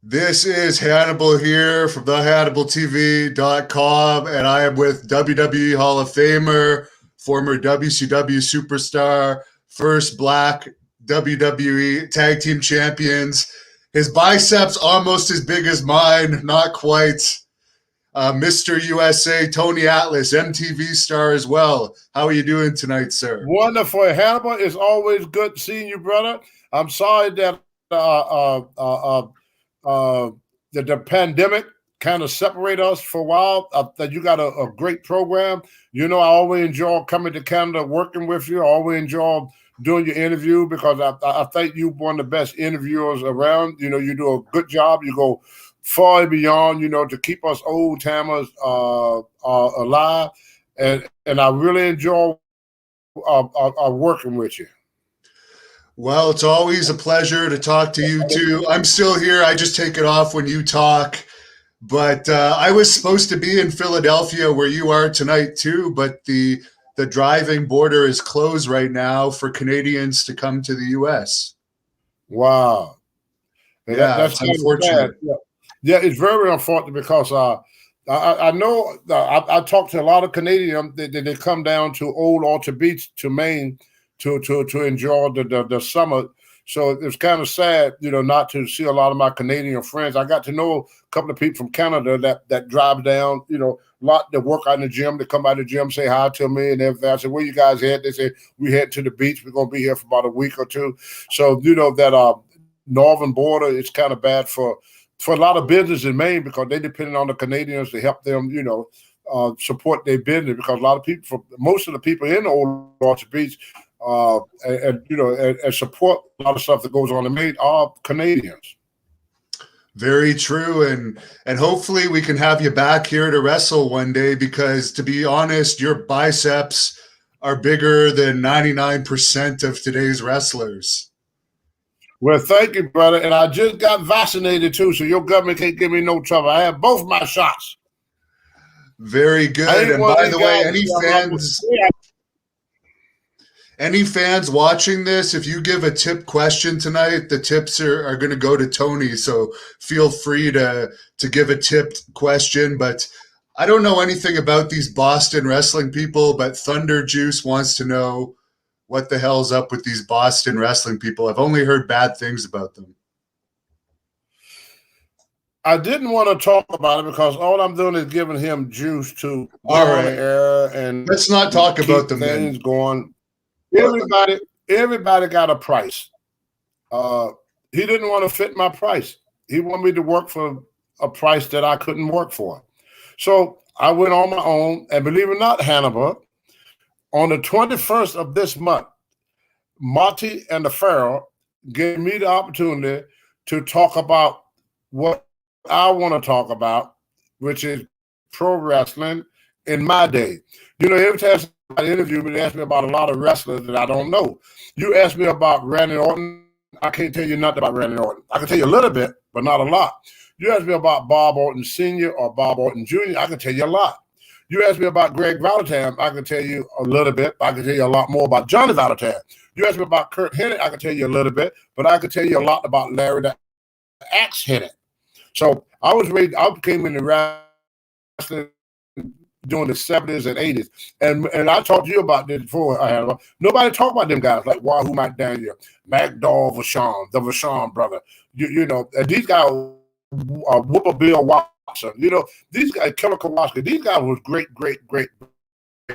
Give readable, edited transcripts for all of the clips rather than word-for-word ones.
This is Hannibal here from thehannibaltv.com, and I am with WWE Hall of Famer, former WCW superstar, first black WWE Tag Team Champions. His biceps almost as big as mine, not quite. Mr. USA, Tony Atlas, MTV star as well. How are you doing tonight, sir? Wonderful, Hannibal. It's always good seeing you, brother. I'm sorry that the pandemic kind of separated us for a while. That you got a great program. You know, I always enjoy coming to Canada, working with you. I always enjoy doing your interview because I think you're one of the best interviewers around. You know, you do a good job. You go far beyond, you know, to keep us old timers alive. And I really enjoy working with you. Well, it's always a pleasure to talk to you too. I'm still here. I just take it off when you talk. But I was supposed to be in Philadelphia where you are tonight too, but the driving border is closed right now for Canadians to come to the U.S. Wow. Yeah, that's unfortunate. Yeah, it's very unfortunate because I know I talked to a lot of Canadians that they come down to Old Orchard Beach to Maine to enjoy the summer. So it's kind of sad, you know, not to see a lot of my Canadian friends. I got to know a couple of people from Canada that drive down, you know, a lot that work out in the gym. They come by the gym, say hi to me and everything. I said, where you guys head? They say, we head to the beach. We're going to be here for about a week or two. So, you know, that northern border is kind of bad for a lot of business in Maine because they depend on the Canadians to help them, you know, support their business because a lot of people, most of the people in the Old Orchard Beach, and you know, and support a lot of stuff that goes on in Maine are Canadians. Very true, and hopefully we can have you back here to wrestle one day because, to be honest, your biceps are bigger than 99% of today's wrestlers. Well, thank you, brother. And I just got vaccinated too, so your government can't give me no trouble. I have both my shots. Very good. And by the way, any fans watching this, if you give a tip question tonight, the tips are going to go to Tony. So feel free to give a tipped question. But I don't know anything about these Boston wrestling people, but Thunder Juice wants to know what the hell's up with these Boston wrestling people. I've only heard bad things about them. I didn't want to talk about it because all I'm doing is giving him juice to all right. Air and let's not talk about them. Things then. Going. Everybody got a price. He didn't want to fit my price. He wanted me to work for a price that I couldn't work for. So I went on my own, and believe it or not, Hannibal, on the 21st of this month, Marty and the Pharaoh gave me the opportunity to talk about what I want to talk about, which is pro wrestling in my day. You know, every time somebody interview me, they ask me about a lot of wrestlers that I don't know. You ask me about Randy Orton, I can't tell you nothing about Randy Orton. I can tell you a little bit, but not a lot. You ask me about Bob Orton Sr. or Bob Orton Jr., I can tell you a lot. You ask me about Greg Valentine, I can tell you a little bit. I can tell you a lot more about Johnny Valentine. You ask me about Kurt Hennig, I can tell you a little bit, but I can tell you a lot about Larry the Axe Hennig. So I came in the wrestling during the 70s and 80s. And I talked to you about this before. Nobody talked about them guys like Wahoo McDaniel, McDowell, Vachon, the Vachon brother. You know, these guys, Whooper Bill Watson, you know, these guys, Killer Kowalski, these guys was great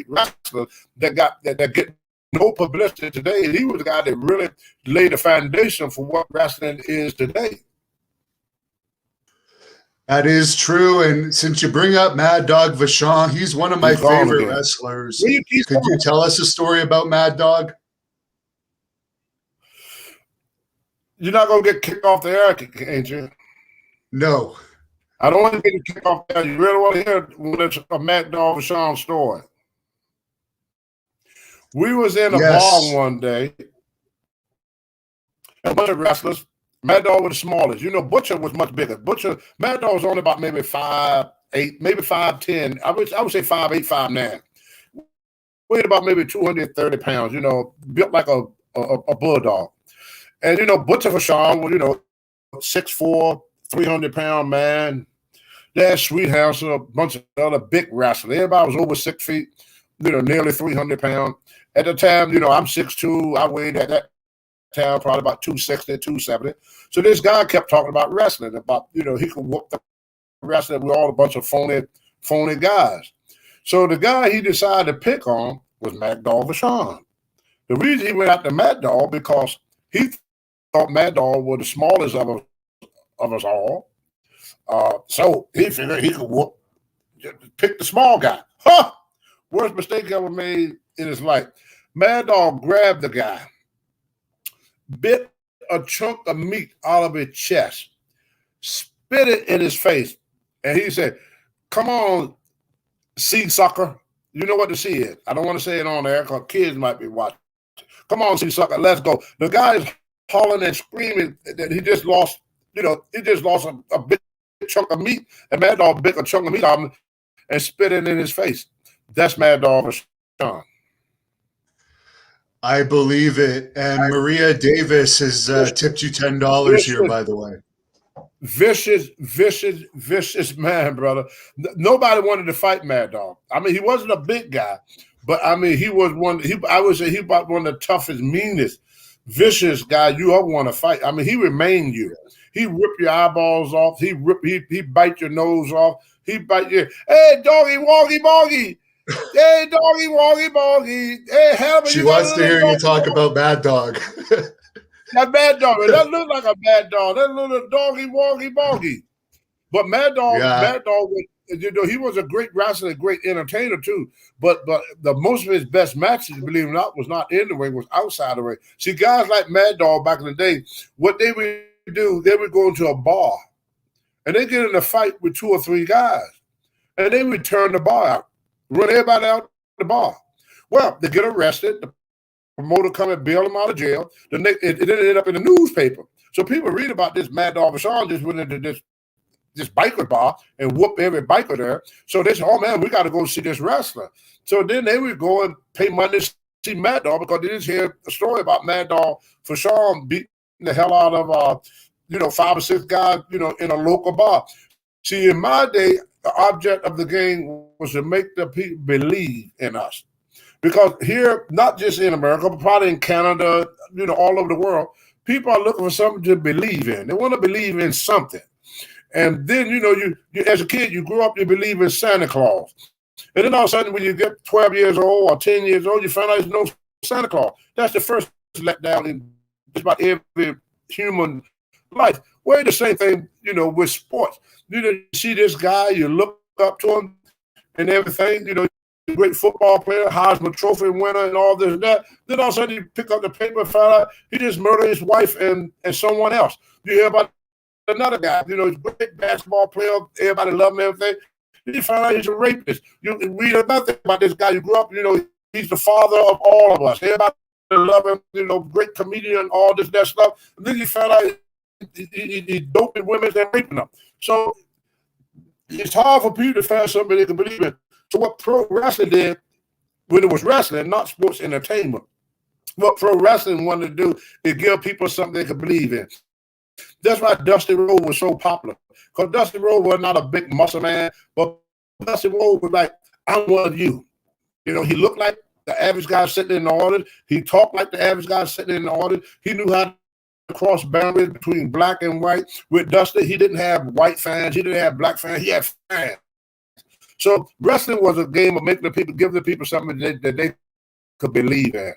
wrestlers that get no publicity today. He was the guy that really laid the foundation for what wrestling is today. That is true. And since you bring up Mad Dog Vachon, he's one of my favorite wrestlers. Could you tell us a story about Mad Dog? You're not going to get kicked off the air, ain't you? No. I don't want to get kicked off the air. You really want to hear a Mad Dog Vachon story? We was in a bar one day, a bunch of wrestlers. Mad Dog was the smallest. You know, Butcher was much bigger. Mad Dog was only about maybe 5'8", maybe 5'10". I would say 5'8", 5'9". Weighed about maybe 230 pounds, you know, built like a bulldog. And, you know, Butcher Vachon was, you know, 6'4", 300-pound man. They had Sweet House, a bunch of other big wrestlers. Everybody was over 6 feet, nearly 300 pounds. At the time, I'm 6'2". I weighed at that time probably about 260, 270. So this guy kept talking about wrestling, about, he could whoop the wrestling with all a bunch of phony guys. So the guy he decided to pick on was Mad Dog Vachon. The reason he went after Mad Dog because he thought Mad Dog was the smallest of us all. So he figured he could pick the small guy. Huh! Worst mistake ever made in his life. Mad Dog grabbed the guy, bit a chunk of meat out of his chest, spit it in his face, and he said, "Come on, sea sucker." You know what the sea is. I don't want to say it on there because kids might be watching. Come on, sea sucker, let's go. The guy is hollering and screaming that he just lost, a big chunk of meat, and Mad Dog bit a chunk of meat out of him and spit it in his face. That's Mad Dog Vachon. I believe it. And Maria Davis has tipped you $10 here, by the way. Vicious man, brother. Nobody wanted to fight Mad Dog. I mean, he wasn't a big guy, but I mean, he was I would say he about one of the toughest, meanest, vicious guy you ever want to fight. I mean, he remained you. He rip your eyeballs off. He bite your nose off. He bite your, hey, doggy, woggy, boggy. Hey, doggy, woggy, boggy. Hey, Hannibal. She wants to hear you talk about Mad Dog. That Mad Dog, that looked like a bad dog. That little doggy, woggy, boggy. But Mad Dog, he was a great wrestler, great entertainer too. But the most of his best matches, believe it or not, was not in the ring, was outside the ring. See, guys like Mad Dog back in the day, what they would do, they would go into a bar and they get in a fight with 2 or 3 guys, and they would turn the bar out, run everybody out the bar. Well, they get arrested. The promoter come and bail them out of jail. It ended up in the newspaper. So people read about this Mad Dog Vachon just went into this biker bar and whoop every biker there. So they said, oh man, we got to go see this wrestler. So then they would go and pay money to see Mad Dog because they just hear a story about Mad Dog Vachon beating the hell out of 5 or 6 guys, in a local bar. See, in my day, the object of the game was to make the people believe in us. Because here, not just in America, but probably in Canada, all over the world, people are looking for something to believe in. They want to believe in something. And then, you as a kid, you grew up, you believe in Santa Claus. And then all of a sudden, when you get 12 years old or 10 years old, you find out there's no Santa Claus. That's the first letdown in just about every human life. Well, the same thing, with sports. You see this guy, you look up to him and everything, great football player, Heisman Trophy winner, and all this and that. Then all of a sudden you pick up the paper and find out he just murdered his wife and someone else. You hear about another guy, he's a great basketball player, everybody love him, everything. Then you find out he's a rapist. You read another thing about this guy. You grew up, he's the father of all of us. Everybody love him, great comedian, all that stuff. And then you find out he's doping women and raping them. So it's hard for people to find somebody they can believe in. So what pro wrestling did, when it was wrestling, not sports entertainment, what pro wrestling wanted to do is give people something they could believe in. That's why Dusty Rhodes was so popular. Because Dusty Rhodes was not a big muscle man, but Dusty Rhodes was like, I'm one of you. He looked like the average guy sitting in the audience. He talked like the average guy sitting in the audience. He knew how to cross boundaries between black and white. With Dusty, he didn't have white fans. He didn't have black fans. He had fans. So wrestling was a game of give the people something that they could believe in.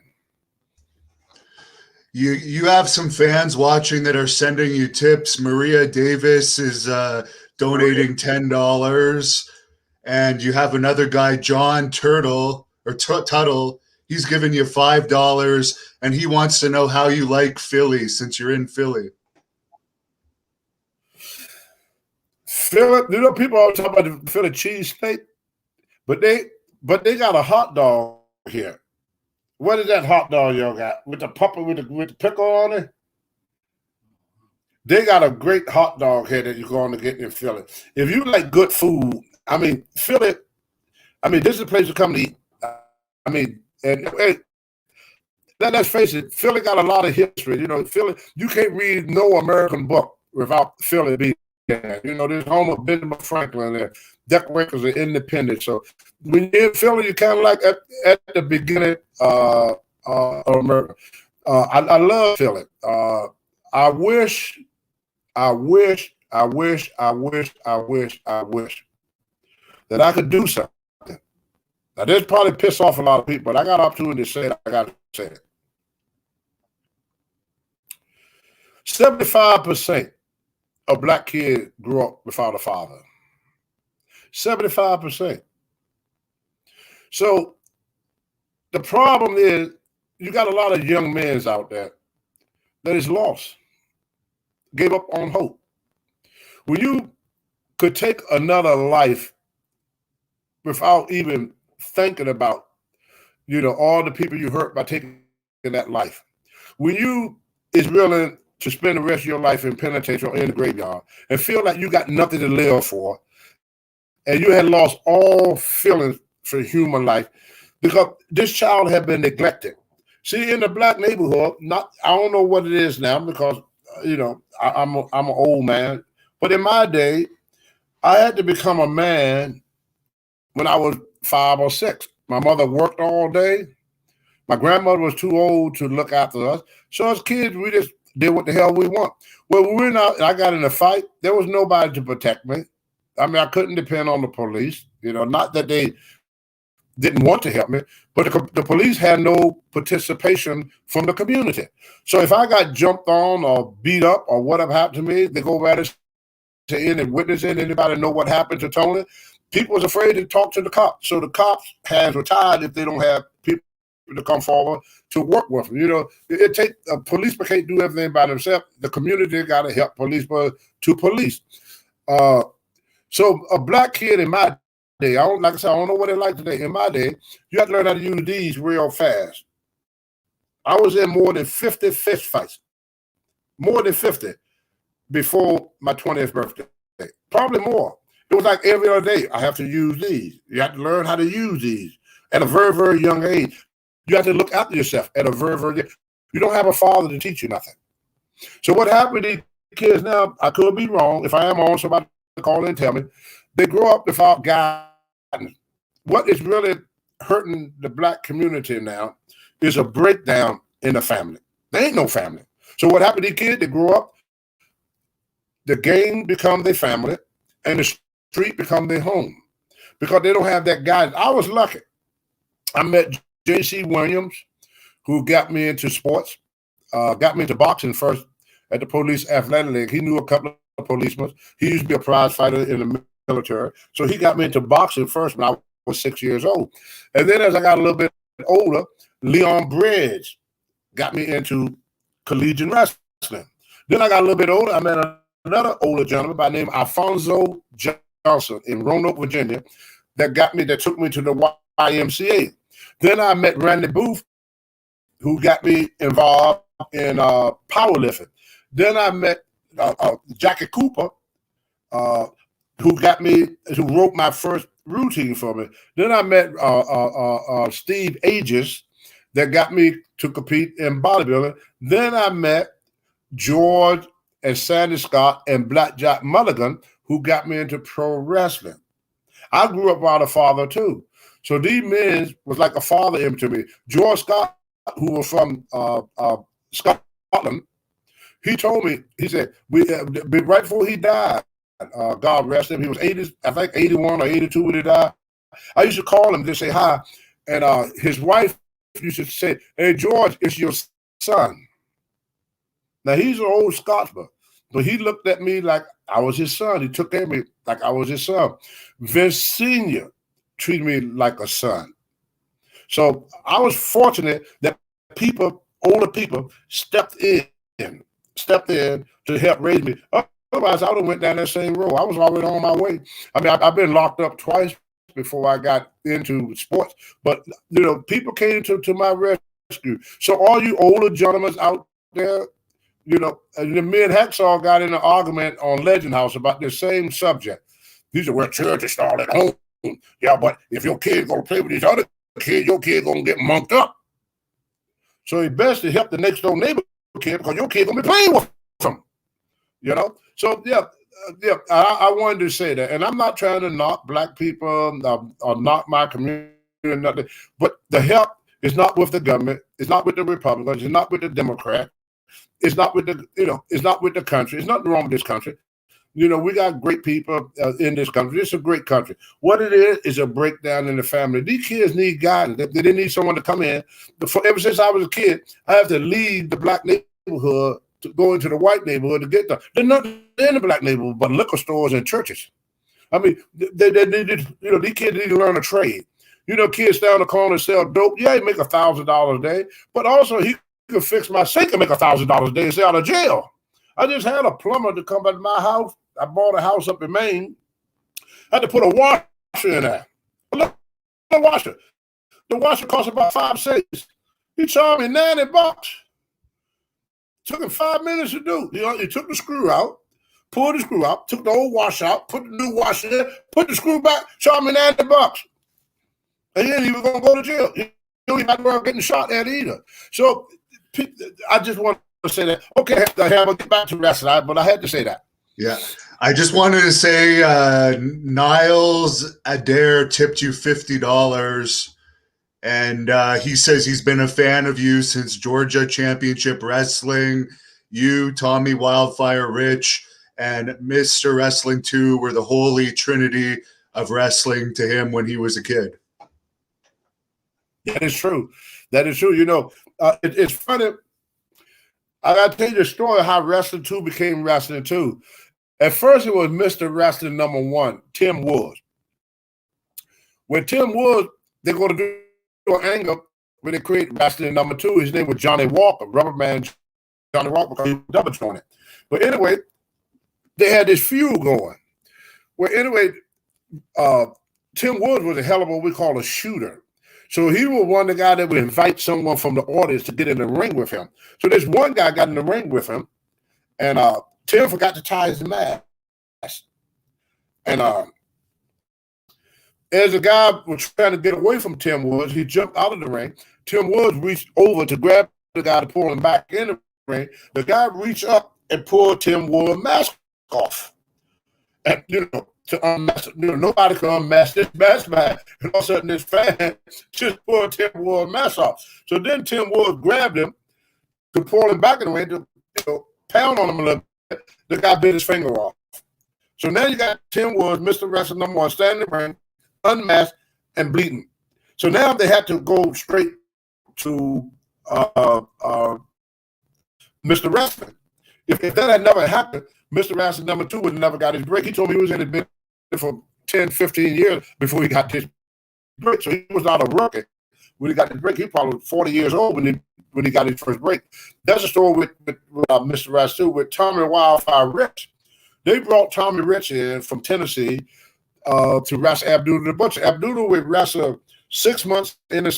You have some fans watching that are sending you tips. Maria Davis is donating $10, and you have another guy, John Tuttle. He's giving you $5, and he wants to know how you like Philly since you're in Philly. Philly, people always talk about the Philly cheesesteak, but they got a hot dog here. What is that hot dog y'all got with the pupper with the pickle on it? They got a great hot dog here that you're going to get in Philly. If you like good food, Philly. This is a place to come to eat. Let's face it, Philly got a lot of history. Philly, you can't read no American book without Philly being You know, this home of Benjamin Franklin and Decorators of Independence. So when you're in Philly, you're kind of like at the beginning of America. I love Philly. I wish that I could do something. Now, this probably piss off a lot of people, but I got an opportunity to say it. I got to say it. 75% of black kids grew up without a father. 75%. So the problem is you got a lot of young men out there that is lost, gave up on hope. When you could take another life without even thinking about, you know, all the people you hurt by taking that life. When you is willing to spend the rest of your life in penitentiary or in the graveyard and feel like you got nothing to live for, and you had lost all feelings for human life because this child had been neglected. See, in the black neighborhood, I don't know what it is now because, you know, I'm an old man. But in my day, I had to become a man when I was 5 or 6. My mother worked all day. My grandmother was too old to look after us. So as kids, we just did what the hell we want. Well, when we went out, I got in a fight. There was nobody to protect me. I mean, I couldn't depend on the police. You know, not that they didn't want to help me, but the police had no participation from the community. So if I got jumped on or beat up or whatever happened to me, they go right to in and witness it. Anybody know what happened to Tony? People was afraid to talk to the cops. So the cops' hands were tied if they don't have people to come forward to work with them. You know, it take police can't do everything by themselves. The community got to help police to police. So a black kid in my day, like I said, I don't know what it's like today. In my day, you have to learn how to use these real fast. I was in more than 50 fist fights, more than 50 before my 20th birthday, probably more. It was like every other day, I have to use these. You have to learn how to use these at a very, very young age. You have to look after yourself at a very, very young age. You don't have a father to teach you nothing. So what happened to these kids now, I could be wrong. If I am wrong, somebody call in and tell me. They grow up without guidance. What is really hurting the black community now is a breakdown in the family. There ain't no family. So what happened to these kids? They grow up, the game become their family, and the street become their home because they don't have that guidance. I was lucky. I met J.C. Williams, who got me into sports, got me into boxing first at the Police Athletic League. He knew a couple of policemen. He used to be a prize fighter in the military. So he got me into boxing first when I was 6 years old. And then as I got a little bit older, Leon Bridge got me into collegiate wrestling. Then I got a little bit older. I met another older gentleman by the name Alfonso Johnson in Roanoke, Virginia, that took me to the YMCA. Then I met Randy Booth, who got me involved in powerlifting. Then I met Jackie Cooper, who wrote my first routine for me. Then I met Steve Aegis, that got me to compete in bodybuilding. Then I met George and Sandy Scott and Blackjack Mulligan, who got me into pro wrestling. I grew up without a father too. So these men was like a father to me. George Scott, who was from Scotland, he told me, he said, right before he died, God rest him, he was 80, I think 81 or 82 when he died. I used to call him to say hi. And his wife used to say, "Hey, George, it's your son." Now, he's an old Scotsman, but he looked at me like I was his son. He took care of me like I was his son. Vince Sr. treated me like a son. So I was fortunate that older people stepped in to help raise me. Otherwise, I would have went down that same road. I was already on my way. I mean, I've been locked up twice before I got into sports, but you know, people came to my rescue. So all you older gentlemen out there, you know, me and Hacksaw got in an argument on Legend House about the same subject. He said, "Well, church is all at home. Yeah, but if your kid gonna play with these other kids, your kid gonna get monked up. So it's best to help the next door neighbor kid because your kid gonna be playing with them." You know? So yeah, Yeah, I wanted to say that, and I'm not trying to knock black people or knock my community or nothing, but the help is not with the government, it's not with the Republicans, it's not with the Democrat, it's not with the it's not with the country. It's nothing wrong with this country. We got great people in this country. It's a great country. What it is a breakdown in the family. These kids need guidance. They need someone to come in. Ever since I was a kid, I have to leave the black neighborhood to go into the white neighborhood to get them. They're not in the black neighborhood, but liquor stores and churches. I mean, they need, these kids need to learn a trade. Kids down the corner sell dope. Yeah, he make $1,000 a day, but also he could fix my sink and make $1,000 a day and stay out of jail. I just had a plumber to come by my house. I bought a house up in Maine. I had to put a washer in there. A washer. The washer cost about 5 cents. He charged me $90. Took him 5 minutes to do. He took the screw out, pulled the screw out, took the old wash out, put the new washer in, put the screw back, charged me $90. And then he was going to go to jail. He had to getting shot at either. So I just want to say that. Okay, I have to get back to wrestling, but I had to say that. Yeah. I just wanted to say Niles Adair tipped you $50, and he says he's been a fan of you since Georgia Championship Wrestling. You, Tommy Wildfire Rich, and Mr. Wrestling 2 were the holy trinity of wrestling to him when he was a kid. That is true. That is true. It's funny. I got to tell you the story of how Wrestling 2 became Wrestling 2. At first, it was Mr. Wrestling number 1, Tim Woods. When Tim Woods, they're going to do an angle when they create Wrestling number 2. His name was Johnny Walker, Rubberman Johnny Walker, because he was double jointed. But anyway, they had this feud going. Well, anyway, Tim Woods was a hell of what we call a shooter. So he was one of the guys that would invite someone from the audience to get in the ring with him. So this one guy got in the ring with him, and Tim forgot to tie his mask. And as the guy was trying to get away from Tim Woods, he jumped out of the ring. Tim Woods reached over to grab the guy to pull him back in the ring. The guy reached up and pulled Tim Woods' mask off. And, to unmask, nobody can unmask this mask back. And all of a sudden, this fan just pulled Tim Woods' mask off. So then Tim Woods grabbed him to pull him back in the ring to pound on him a little bit. The guy bit his finger off. So now you got Tim Woods, Mr. Wrestling number 1, standing in the ring, unmasked and bleeding. So now they had to go straight to Mr. Wrestling. If that had never happened, Mr. Wrestling number 2 would have never got his break. He told me he was in the business for 10, 15 years before he got his break. So he was not a rookie. When he got his break, he probably 40 years old when he got his first break. That's a story with Mr. Wrestling with Tommy Wildfire Rich. They brought Tommy Rich in from Tennessee to wrestle Abdullah the Butcher. Abdullah would wrestle 6 months in the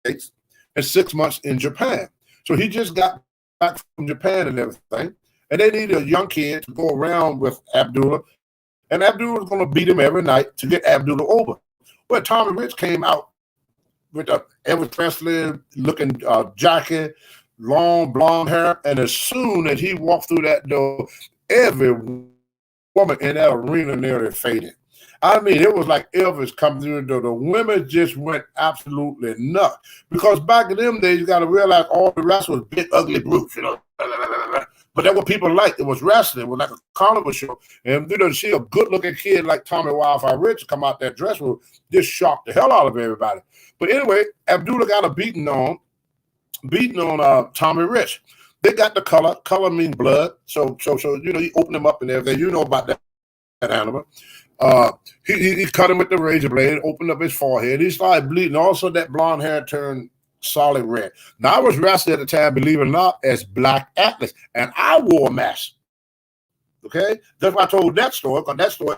States and 6 months in Japan. So he just got back from Japan and everything. And they needed a young kid to go around with Abdullah. And Abdullah was going to beat him every night to get Abdullah over. But Tommy Rich came out with a Elvis Presley looking jacket, long blonde hair. And as soon as he walked through that door, every woman in that arena nearly faded. I mean, it was like Elvis coming through the door. The women just went absolutely nuts. Because back in them days, you got to realize all the rest was big, ugly brutes, But that's what people liked. It was wrestling. It was like a carnival show. And to see a good-looking kid like Tommy Wildfire Rich come out that dress room just shocked the hell out of everybody. But anyway, Abdullah got a beating on Tommy Rich. They got the color. Color means blood. So you open him up and everything. You know about that Hannibal. He cut him with the razor blade, opened up his forehead. He started bleeding. Also, that blonde hair turned solid red. Now, I was wrestling at the time, believe it or not, as Black Atlas, and I wore a mask. Okay? That's why I told that story, because that story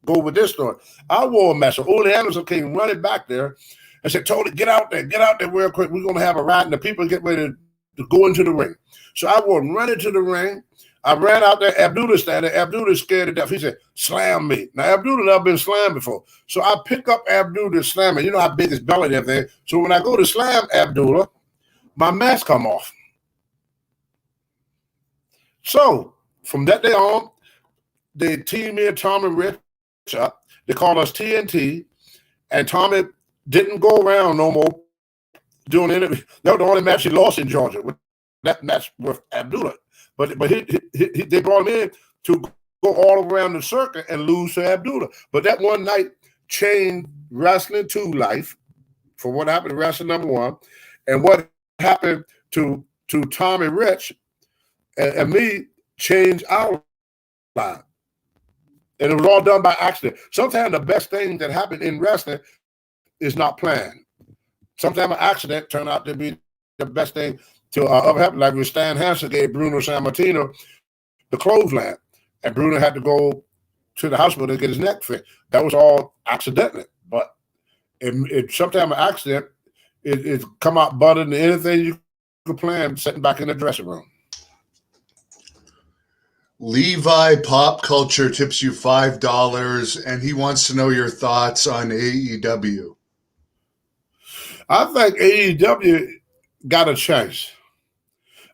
go with this story. I wore a mask. So Ole Anderson came running back there and said, Tony, get out there real quick. We're going to have a ride, and the people get ready to go into the ring. So I was running to the ring. I ran out there. Abdullah standing there. Abdullah scared to death. He said, slam me. Now, Abdullah never been slammed before. So I pick up Abdullah to slam him. You know how big his belly is there. So when I go to slam Abdullah, my mask come off. So from that day on, they teamed me and Tommy Rich up. They called us TNT, and Tommy didn't go around no more doing anything. That was the only match he lost in Georgia, with that match with Abdullah. But they brought him in to go all around the circuit and lose to Abdullah. But that one night changed wrestling to life, for what happened to wrestling number one, and what happened to Tommy Rich and me changed our life. And it was all done by accident. Sometimes the best thing that happened in wrestling is not planned. Sometimes an accident turned out to be the best thing to ever happen. Like when Stan Hansen gave Bruno Sammartino the clothesline, and Bruno had to go to the hospital to get his neck fixed. That was all accidentally. But it sometimes an accident it come out better than anything you could plan sitting back in the dressing room. Levi Pop Culture tips you $5, and he wants to know your thoughts on AEW. I think AEW got a chance.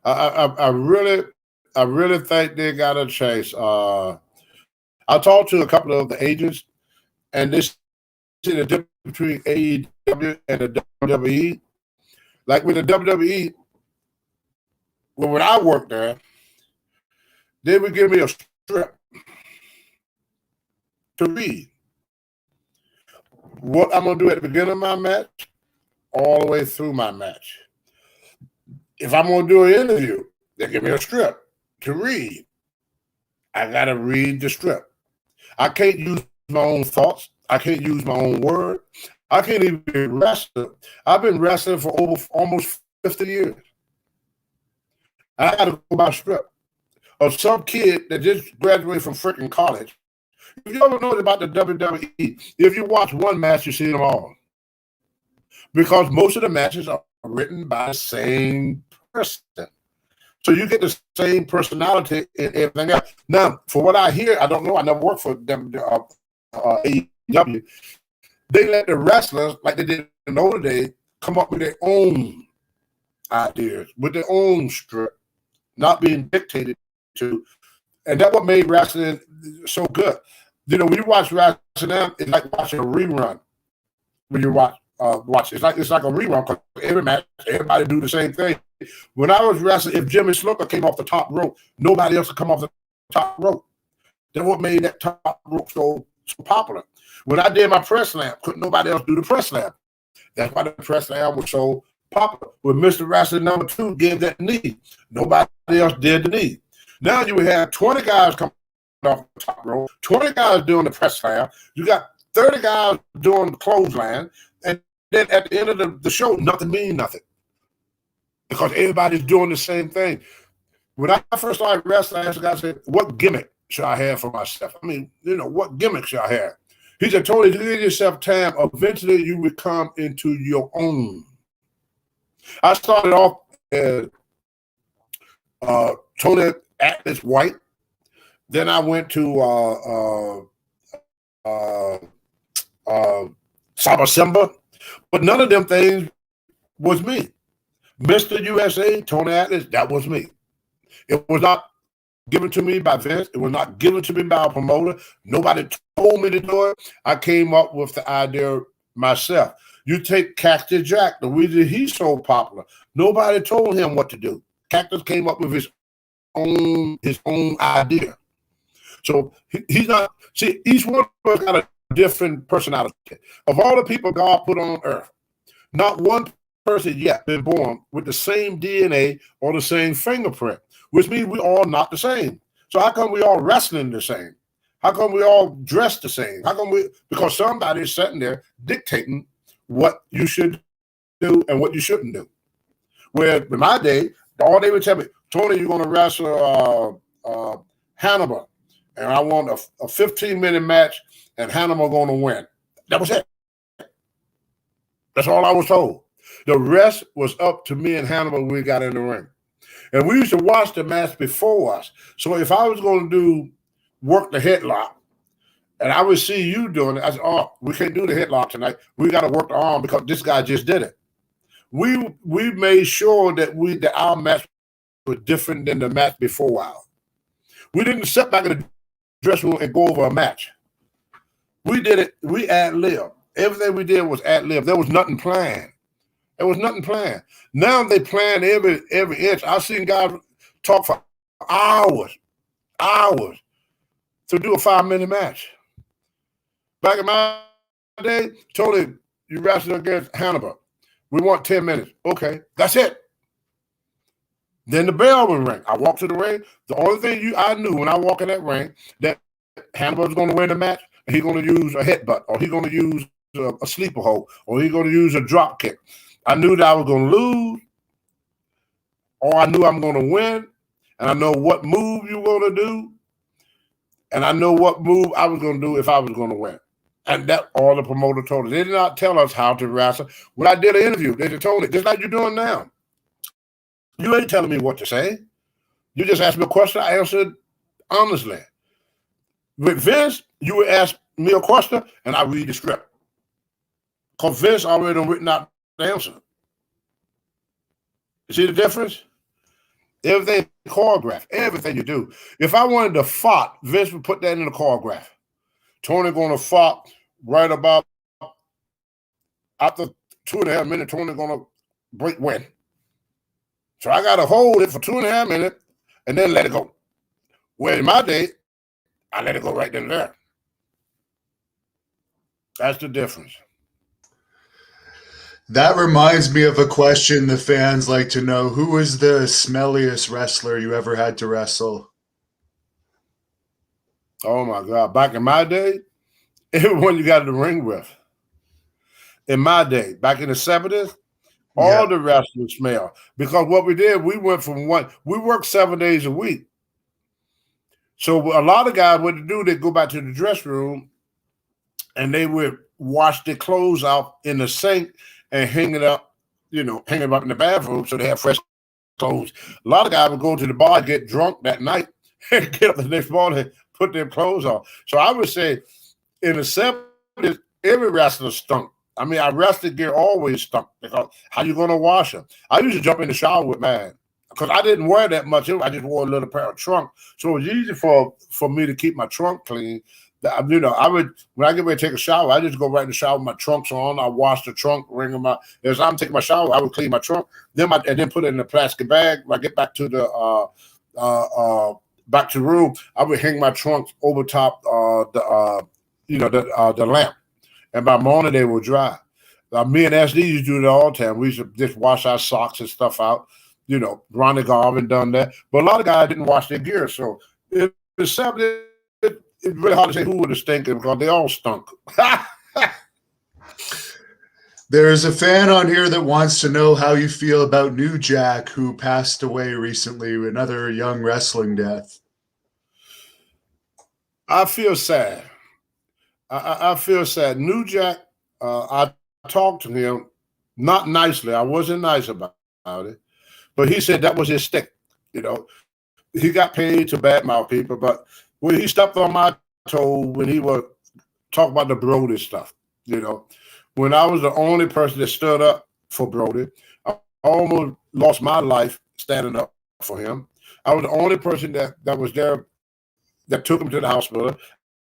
I really think they got a chance. I talked to a couple of the agents, and they see the difference between AEW and the WWE. Like with the WWE, when I worked there, they would give me a strip to read what I'm going to do at the beginning of my match all the way through my match. If I'm going to do an interview, they give me a strip to read. I got to read the strip. I can't use my own thoughts. I can't use my own word. I can't even wrestle. I've been wrestling for almost 50 years. I got to go by script of some kid that just graduated from freaking college. If you ever know about the WWE, if you watch one match, you see them all. Because most of the matches are written by the same person. So you get the same personality and everything else. Now, for what I hear, I don't know. I never worked for them, AEW. They let the wrestlers, like they did in the older days, come up with their own ideas, with their own script, not being dictated to. And that's what made wrestling so good. You know, when you watch wrestling now, it's like watching a rerun. When you watch it's like a rerun because every match, everybody do the same thing. When I was wrestling, if Jimmy Snuka came off the top rope, nobody else could come off the top rope. That's what made that top rope so popular. When I did my press slam, couldn't nobody else do the press slam. That's why the press slam was so popular. When Mr. Wrestling number 2 gave that knee, nobody else did the knee. Now you have 20 guys coming off the top rope, 20 guys doing the press slam. You got 30 guys doing the clothesline, and then at the end of the show, nothing means nothing. Because everybody's doing the same thing. When I first started wrestling, I asked the guy, I said, what gimmick should I have for myself? I mean, what gimmick should I have? He said, Tony, to give yourself time, eventually you will come into your own. I started off as Tony Atlas White. Then I went to Saba Simba. But none of them things was me. Mr. USA, Tony Atlas, that was me. It was not given to me by Vince. It was not given to me by a promoter. Nobody told me to do it. I came up with the idea myself. You take Cactus Jack, the reason he's so popular. Nobody told him what to do. Cactus came up with his own idea. So he's not, see, each one of us got a different personality. Of all the people God put on earth, not one person yet been born with the same DNA or the same fingerprint, which means we're all not the same. So how come we all wrestling the same? How come we all dress the same? How come because somebody's sitting there dictating what you should do and what you shouldn't do. Where in my day, all they would tell me, Tony, you're going to wrestle Hannibal, and I want a 15-minute match, and Hannibal going to win. That was it. That's all I was told. The rest was up to me and Hannibal when we got in the ring. And we used to watch the match before us. So if I was going to work the headlock, and I would see you doing it, I said, oh, we can't do the headlock tonight. We got to work the arm because this guy just did it. We made sure that our match was different than the match before ours. We didn't sit back in the dressing room and go over a match. We did it. We ad-lib. Everything we did was ad-lib. There was nothing planned. There was nothing planned. Now they plan every inch. I've seen guys talk for hours to do a 5-minute match. Back in my day, Tony, you wrestled against Hannibal. We want 10 minutes. Okay, that's it. Then the bell would ring. I walked to the ring. The only thing I knew when I walk in that ring that Hannibal was going to win the match, and he's going to use a headbutt, or he's going to use a sleeper hold, or he's going to use a drop kick. I knew that I was going to lose, or I knew I'm going to win, and I know what move you're going to do, and I know what move I was going to do if I was going to win. And that all the promoter told us. They did not tell us how to wrestle. When I did an interview, they just told me, just like you're doing now. You ain't telling me what to say. You just asked me a question. I answered honestly. With Vince, you would ask me a question, and I read the script. Because Vince already written out the answer. You see the difference? Everything choreographed. Everything you do. If I wanted to fight, Vince would put that in the choreograph. Tony going to fight right about after 2.5 minutes. Tony going to break win. So I got to hold it for 2.5 minutes and then let it go. Well, in my day, I let it go right then and there. That's the difference. That reminds me of a question the fans like to know. Who was the smelliest wrestler you ever had to wrestle? Oh, my God. Back in my day, everyone you got in the ring with. In my day, back in the 70s, all the wrestlers smell. Because what we did, we went from we worked 7 days a week. So a lot of guys, what to do, they go back to the dressing room and they would wash their clothes out in the sink and hang it up in the bathroom so they have fresh clothes. A lot of guys would go to the bar, get drunk that night, and get up the next morning, put their clothes on. So I would say in the 70s, every wrestler stunk. I mean, our wrestling gear always stunk because how you going to wash them? I used to jump in the shower with mine because I didn't wear that much. I just wore a little pair of trunk. So it was easy for me to keep my trunk clean. I would, when I get ready to take a shower, I just go right in the shower with my trunks on. I wash the trunk, wring them out. As I'm taking my shower, I would clean my trunk, and then put it in a plastic bag. When I get back to the room, I would hang my trunks over top the lamp. And by morning, they will dry. Me and SD used to do it all the time. We used to just wash our socks and stuff out. Ronnie Garvin done that. But a lot of guys didn't wash their gear. So it's really hard to say who would have stunk because they all stunk. There's a fan on here that wants to know how you feel about New Jack, who passed away recently, another young wrestling death. I feel sad. I feel sad. New Jack, I talked to him, not nicely. I wasn't nice about it. But he said that was his stick. He got paid to badmouth people. But when he stepped on my toe, when he was talking about the Brody stuff, when I was the only person that stood up for Brody, I almost lost my life standing up for him. I was the only person that was there that took him to the hospital.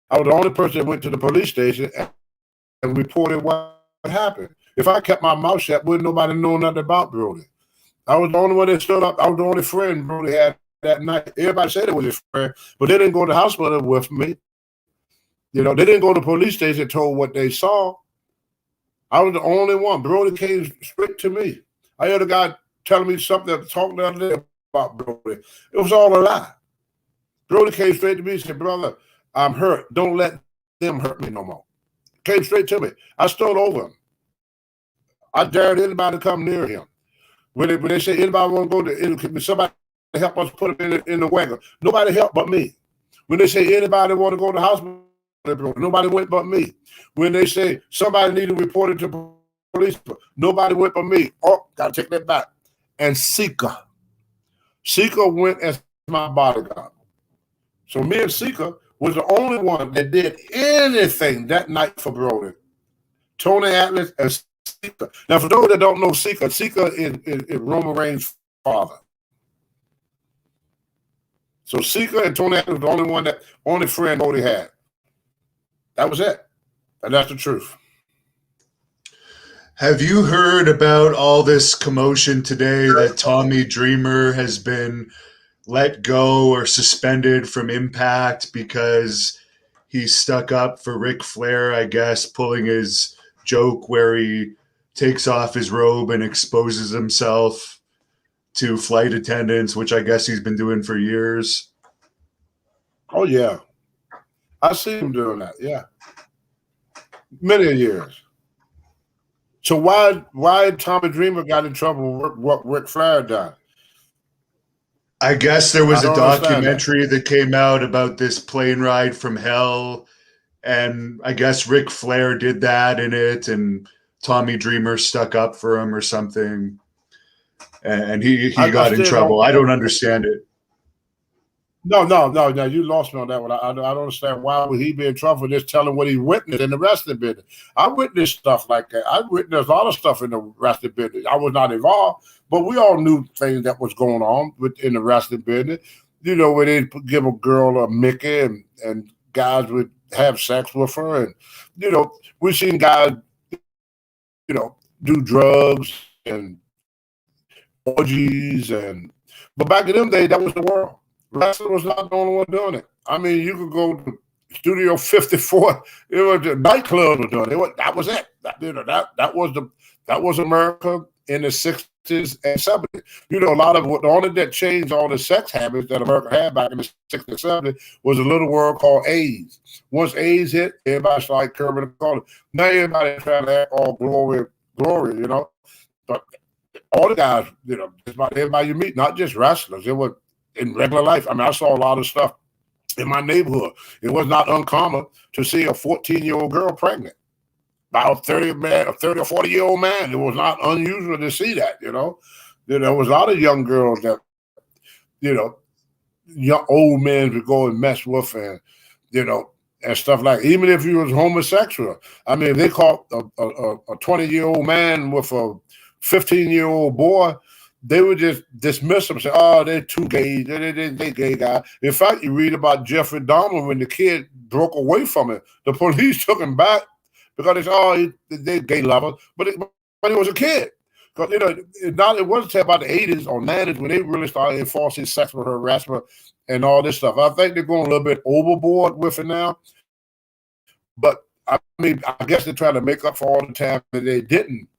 I was the only person that went to the police station and reported what happened. If I kept my mouth shut, wouldn't nobody know nothing about Brody. I was the only one that stood up. I was the only friend Brody had that night. Everybody said it was his friend, but they didn't go to the hospital with me. They didn't go to the police station and told what they saw. I was the only one. Brody came straight to me. I heard a guy telling me something, talking the other day about Brody. It was all a lie. Brody came straight to me and said, "Brother, I'm hurt. Don't let them hurt me no more." Came straight to me. I stood over him. I dared anybody to come near him. When they say anybody want to go to somebody help us put him in the wagon, nobody helped but me. When they say anybody want to go to the hospital, nobody went but me. When they say somebody need to report it to police, nobody went but me. Oh, gotta take that back. And Sika went as my bodyguard. So me and Sika was the only one that did anything that night for Brody. Tony Atlas and Sika. Now, for those that don't know Sika is Roman Reigns' father. So Sika and Tony Atlas was the only friend Bodie had. That was it. And that's the truth. Have you heard about all this commotion today that Tommy Dreamer has been let go or suspended from Impact because he stuck up for Ric Flair, I guess, pulling his joke where he takes off his robe and exposes himself to flight attendants, which I guess he's been doing for years? Oh, yeah. I see him doing that, yeah. Many years. So why Tommy Dreamer got in trouble with what Ric Flair done? I guess there was a that. documentary that came out about this plane ride from hell, and I guess Ric Flair did that in it, and Tommy Dreamer stuck up for him or something, and he got in trouble. I don't understand it. No. You lost me on that one. I don't understand why would he be in trouble for just telling what he witnessed in the wrestling business. I witnessed stuff like that. I witnessed a lot of stuff in the wrestling business. I was not involved, but we all knew things that was going on in the wrestling business. You know, where they give a girl a Mickey and guys would have sex with her. And, you know, we've seen guys, you know, do drugs and orgies. But back in them days, that was the world. Wrestling was not the only one doing it. I mean, you could go to Studio 54. It was the nightclub was doing it. That was it. That was America in the 60s and 70s. You know, a lot of the only that changed all the sex habits that America had back in the 60s and 70s was a little word called AIDS. Once AIDS hit, everybody started curbing the color. Now everybody trying to act all glory, you know. But all the guys, you know, just about everybody you meet, not just wrestlers. It was in regular life. I mean, I saw a lot of stuff in my neighborhood. It was not uncommon to see a 14-year-old girl pregnant by a 30 or 40-year-old man. It was not unusual to see that, you know. There was a lot of young girls that, you know, young old men would go and mess with and, you know, and stuff like, even if you was homosexual. I mean, if they caught a 20-year-old man with a 15-year-old boy, they would just dismiss them and say, oh, they're too gay. They gay guy. In fact, you read about Jeffrey Dahmer when the kid broke away from it. The police took him back because they said, they're gay lovers. But he was a kid. Because, you know, it wasn't about the 80s or 90s when they really started enforcing sexual harassment and all this stuff. I think they're going a little bit overboard with it now. But, I mean, I guess they're trying to make up for all the time that they didn't,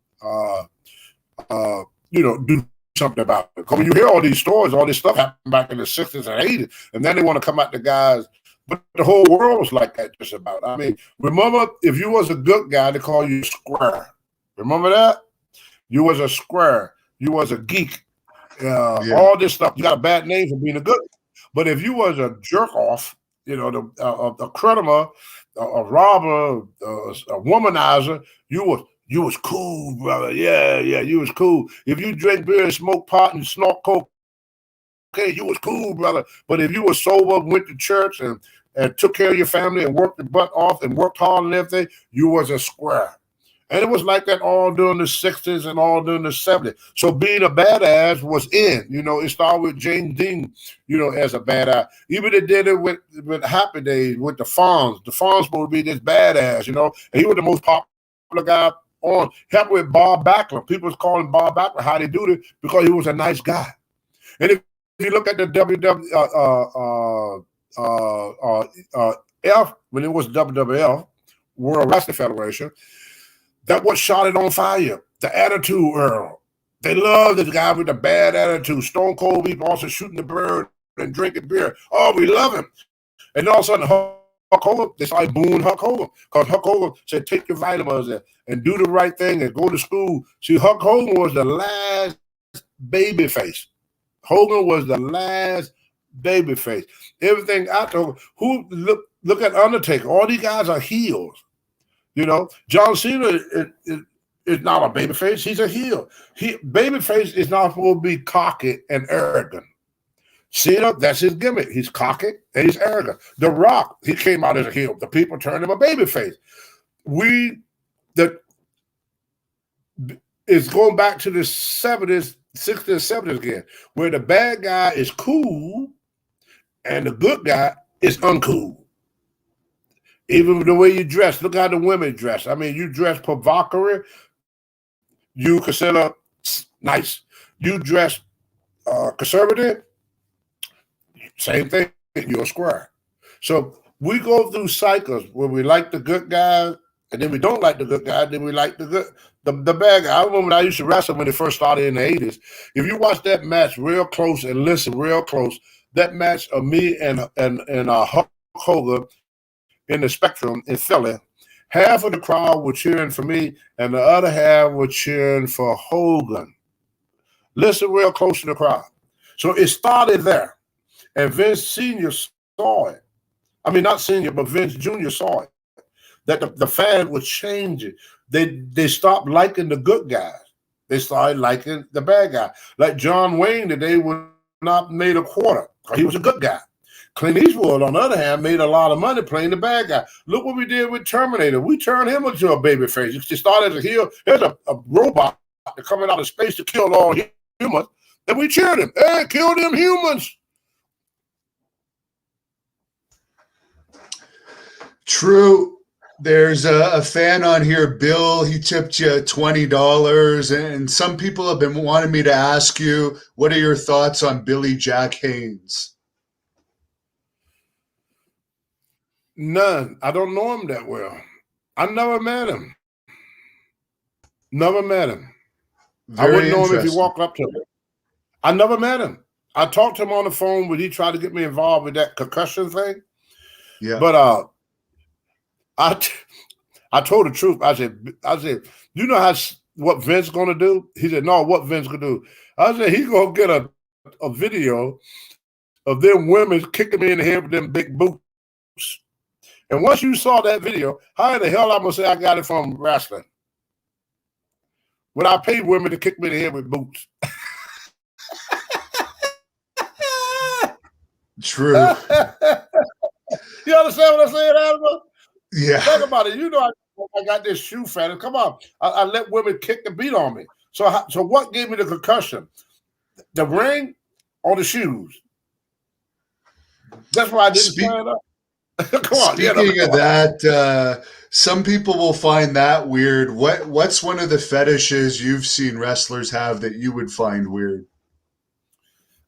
you know, do something about it. Because when you hear all these stories, all this stuff happened back in the 60s and 80s, and then they want to come at the guys, but the whole world was like that just about. I mean, remember, if you was a good guy, they call you square. Remember that? You was a square. You was a geek. All this stuff. You got a bad name for being a good guy. But if you was a jerk off, you know, a criminal, a robber, a womanizer, you was cool, brother. Yeah, you was cool. If you drink beer and smoke pot and snort coke, okay, you was cool, brother. But if you were sober, went to church and took care of your family and worked your butt off and worked hard and everything, you was a square. And it was like that all during the 60s and all during the 70s. So being a badass was in. You know, it started with James Dean, you know, as a badass. Even they did it with Happy Days, with the Fonz. The Fonz supposed to be this badass, you know. And he was the most popular guy on, helped with Bob Backlund. People was calling Bob Backlund how they do it because he was a nice guy. And if you look at the WWF, when it was WWF, World Wrestling Federation, that what shot it on fire. The Attitude Era. They loved the guy with the bad attitude. Stone Cold people also shooting the bird and drinking beer. Oh, we love him. And all of a sudden, Hulk Hogan, they started booing Hulk Hogan because Hulk Hogan said, take your vitamins and do the right thing and go to school. See, Hulk Hogan was the last baby face. Hogan was the last baby face. Everything after, who look at Undertaker. All these guys are heels. You know, John Cena is not a baby face. He's a heel. Baby face is not supposed to be cocky and arrogant. Cena, that's his gimmick. He's cocky and he's arrogant. The Rock, he came out as a heel. The people turned him a baby face. It's going back to the 70s, 60s, 70s again, where the bad guy is cool And the good guy is uncool. Even the way you dress, look how the women dress. I mean, you dress provocative, you consider nice. You dress conservative, same thing, you're a square. So we go through cycles where we like the good guys, and then we don't like the good guy, then we like the bad guy. I remember when I used to wrestle when it first started in the 80s. If you watch that match real close and listen real close, that match of me and Hulk Hogan in the Spectrum in Philly, half of the crowd were cheering for me, and the other half were cheering for Hogan. Listen real close to the crowd. So it started there. And Vince Sr. saw it. I mean, not Sr., but Vince Jr. saw it. That the fans were changing. They stopped liking the good guys. They started liking the bad guy. Like John Wayne today would not made a quarter. He was a good guy. Clint Eastwood, on the other hand, made a lot of money playing the bad guy. Look what we did with Terminator. We turned him into a baby face. He started as a heel. There's a robot coming out of space to kill all humans. And we cheered him. Hey, kill them humans. True. There's a fan on here, Bill. He tipped you $20, and some people have been wanting me to ask you, what are your thoughts on Billy Jack Haynes? None. I don't know him that well. I never met him. Never met him. I wouldn't know him if he walked up to me. I never met him. I talked to him on the phone when he tried to get me involved with that concussion thing. Yeah. But I told the truth. I said, you know what Vince gonna do? He said, no, what Vince gonna do? I said, he gonna get a video of them women kicking me in the head with them big boots. And once you saw that video, how in the hell I'm gonna say I got it from wrestling? When I paid women to kick me in the head with boots. True. You understand what I'm saying, Hannibal? Yeah. Think about it. You know I got this shoe fetish. Come on. I let women kick the beat on me. So what gave me the concussion? The ring or the shoes? That's why I didn't stand up. Come on. Speaking of that, some people will find that weird. What's one of the fetishes you've seen wrestlers have that you would find weird?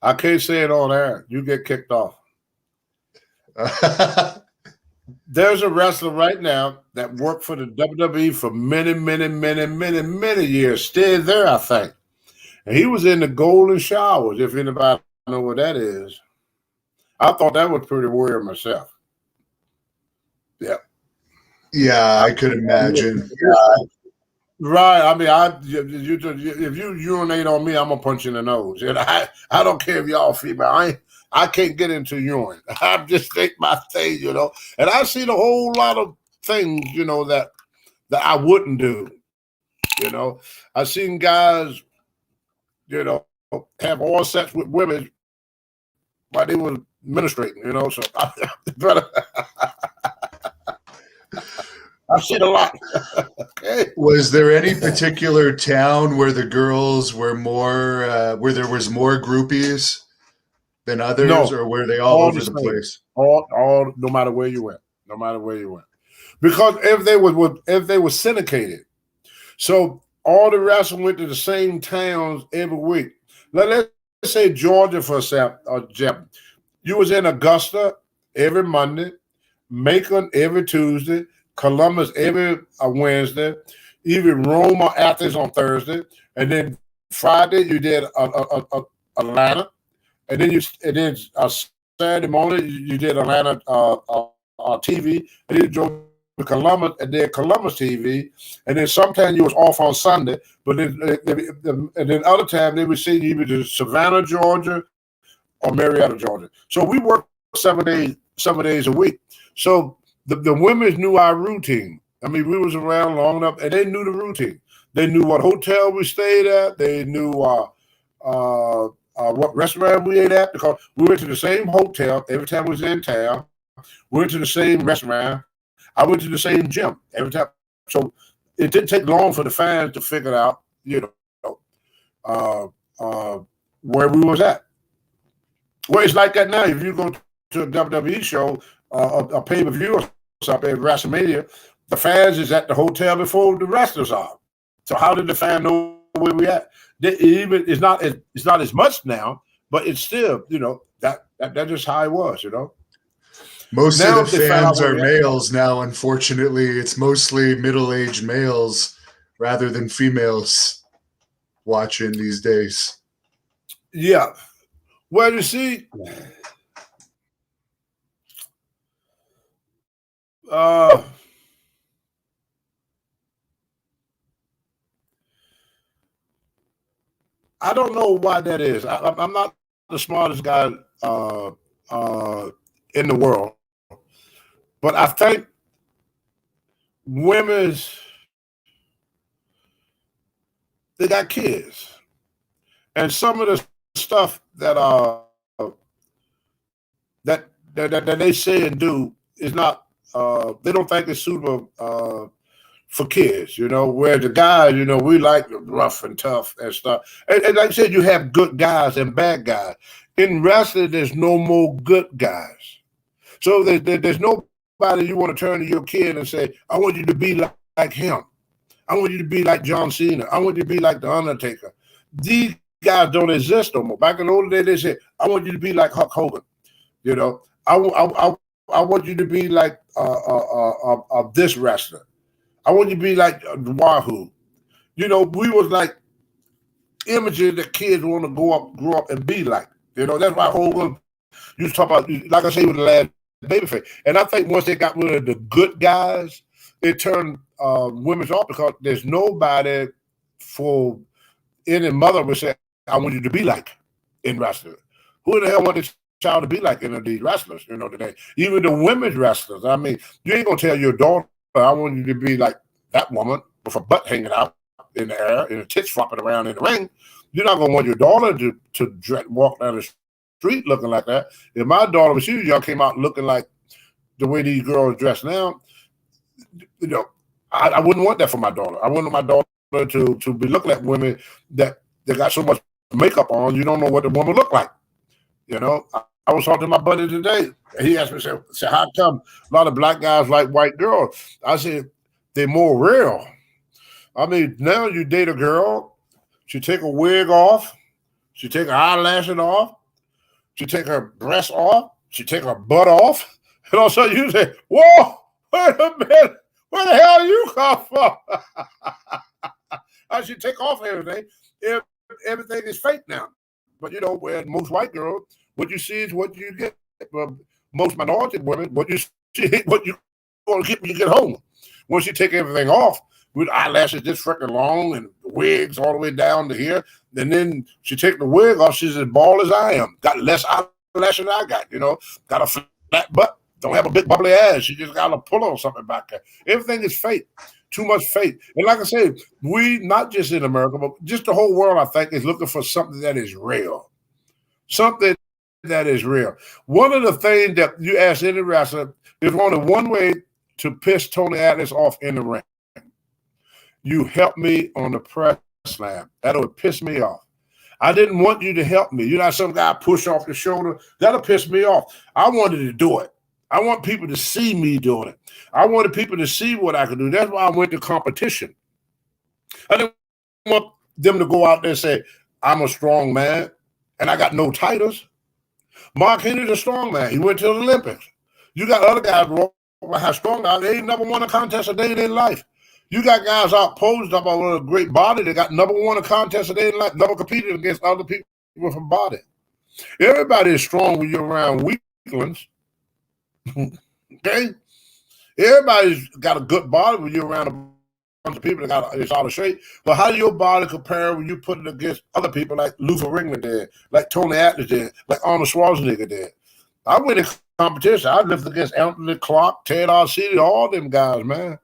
I can't say it on air. You get kicked off. There's a wrestler right now that worked for the WWE for many years. Still there, I think. And he was in the Golden Showers, if anybody know what that is. I thought that was pretty weird myself. Yeah. Yeah, I could imagine. Right. I mean, if you urinate on me, I'm gonna punch you in the nose. And I don't care if y'all female. I can't get into urine. I just think my thing, you know. And I've seen a whole lot of things, you know, that I wouldn't do. You know, I've seen guys, you know, have all sex with women while they were ministrating, you know. So I've seen a lot. Okay. Was there any particular town where the girls were more, where there was more groupies than others, No, or were they all over the place? All, no matter where you went, because if they were syndicated, so all the wrestlers went to the same towns every week. Let's say Georgia for example. You was in Augusta every Monday, Macon every Tuesday, Columbus every Wednesday, even Rome or Athens on Thursday, and then Friday you did Atlanta, and then Saturday morning you did Atlanta TV, and then you drove to Columbus and did Columbus TV, and then sometimes you was off on Sunday, but then other time they would send you either to Savannah, Georgia, or Marietta, Georgia. So we worked 7 days a week. So the women knew our routine. I mean, we was around long enough, and they knew the routine. They knew what hotel we stayed at. They knew what restaurant we ate at, because we went to the same hotel every time we was in town. We went to the same restaurant. I went to the same gym every time. So it didn't take long for the fans to figure out, you know, where we was at. Well, it's like that now. If you go to a WWE show, a pay-per-view or something at WrestleMania, the fans is at the hotel before the wrestlers are. So how did the fan know where we at? It's not as much now, but it's still, that's just how it was, Most Now of the they found out fans where are we at. males now, unfortunately. It's mostly middle-aged males rather than females watching these days. Yeah. Well, you see, I don't know why that is. I'm not the smartest guy in the world, but I think women's they got kids, and some of the stuff that they say and do is not. They don't think it's suitable for kids, where the guys, we like rough and tough and stuff. And like I said, you have good guys and bad guys. In wrestling, there's no more good guys. So there's nobody you want to turn to your kid and say, I want you to be like him. I want you to be like John Cena. I want you to be like The Undertaker. These guys don't exist no more. Back in the old days, they said, I want you to be like Hulk Hogan. I want you to be like this wrestler. I want you to be like Wahoo. We was like images that kids want to grow up and be like. That's why Hogan used to talk about, like I say, with the last babyface. And I think once they got rid of the good guys, it turned women's off because there's nobody for any mother would say, I want you to be like in wrestling. Who the hell want this child to be like in these wrestlers, today? Even the women's wrestlers. I mean, you ain't going to tell your daughter, I want you to be like that woman with her butt hanging out in the air and her tits flopping around in the ring. You're not going to want your daughter to walk down the street looking like that. If my daughter, when she was young, came out looking like the way these girls dress now, I wouldn't want that for my daughter. I wouldn't want my daughter to be looking at women that they got so much makeup on, you don't know what the woman look like. I was talking to my buddy today. He asked me, said, how come a lot of black guys like white girls? I said, they're more real. I mean, now you date a girl, she take a wig off, she take her eyelashes off, she take her breasts off, she take her butt off, and all of a sudden you say, whoa, wait a minute, where the hell you come from? I should take off everything. Everything is fake now. But where most white girls, what you see is what you get. Most minority women, what you see, what you going to get when you get home. Once you take everything off, with eyelashes this freaking long and wigs all the way down to here, and then she take the wig off, she's as bald as I am. Got less eyelashes than I got, got a flat butt, don't have a big bubbly ass. She just got a pull or something back there. Everything is fake. Too much fake. And like I said, we, not just in America, but just the whole world, I think, is looking for something that is real. Something that is real. One of the things that you ask any wrestler, there's only one way to piss Tony Atlas off in the ring. You help me on the press slam. That'll piss me off. I didn't want you to help me. You're not some guy push off the shoulder. That'll piss me off. I wanted to do it. I want people to see me doing it. I wanted people to see what I could do. That's why I went to competition. I didn't want them to go out there and say, I'm a strong man, and I got no titles. Mark Henry's a strong man. He went to the Olympics. You got other guys who are strong guys. They ain't never won a contest a day in their life. You got guys out posed up with a great body. They got never won a contest a day in their life, never competed against other people with a body. Everybody is strong when you're around weaklings. Okay? Everybody's got a good body when you're around a bunch of people that it's out of shape. But how do your body compare when you put it against other people like Luther Ringler did, like Tony Atlas did, like Arnold Schwarzenegger did? I went in competition. I lifted against Anthony Clark, Ted Arcidi, all them guys, man.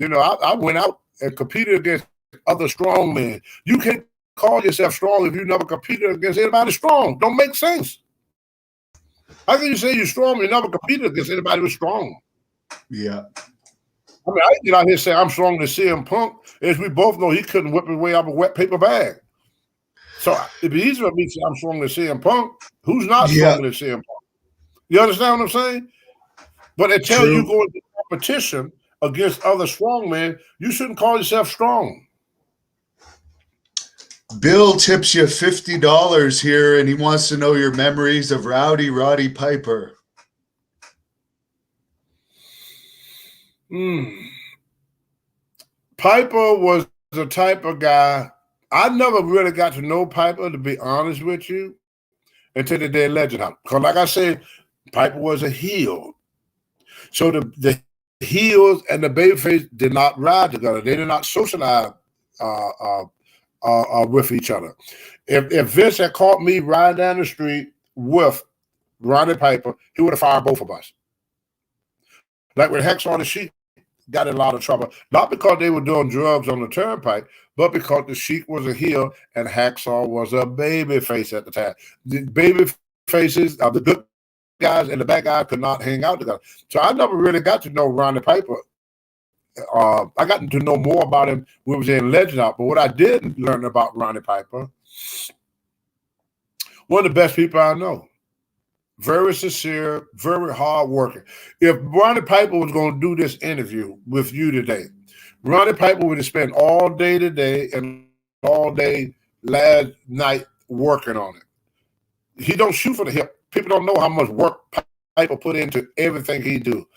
I went out and competed against other strong men. You can't call yourself strong if you never competed against anybody strong. Don't make sense. How can you say you're strong when you never competed against anybody who's strong? Yeah. I mean, I get out here and say I'm strong to CM Punk, as we both know he couldn't whip his way out of a wet paper bag. So it'd be easier for me to say I'm strong to CM Punk. Who's not stronger than CM Punk? You understand what I'm saying? But until you True. go into competition against other strong men, you shouldn't call yourself strong. Bill tips you $50 here, and he wants to know your memories of Rowdy Roddy Piper. Piper was the type of guy. I never really got to know Piper, to be honest with you, until the day legend out. Because, like I said, Piper was a heel. So the heels and the babyface did not ride together. They did not socialize with each other. If Vince had caught me riding down the street with Roddy Piper, he would have fired both of us. Like when Hacksaw and the Sheik got in a lot of trouble, not because they were doing drugs on the turnpike, but because the Sheik was a heel and Hacksaw was a baby face at the time. The baby faces, the good guys and the bad guys could not hang out together. So I never really got to know Roddy Piper. I got to know more about him when we was in Legend Out. But what I did learn about Roddy Piper, one of the best people I know. Very sincere, very hardworking. If Roddy Piper was going to do this interview with you today, Roddy Piper would have spent all day today and all day last night working on it. He don't shoot for the hip. People don't know how much work Piper put into everything he do.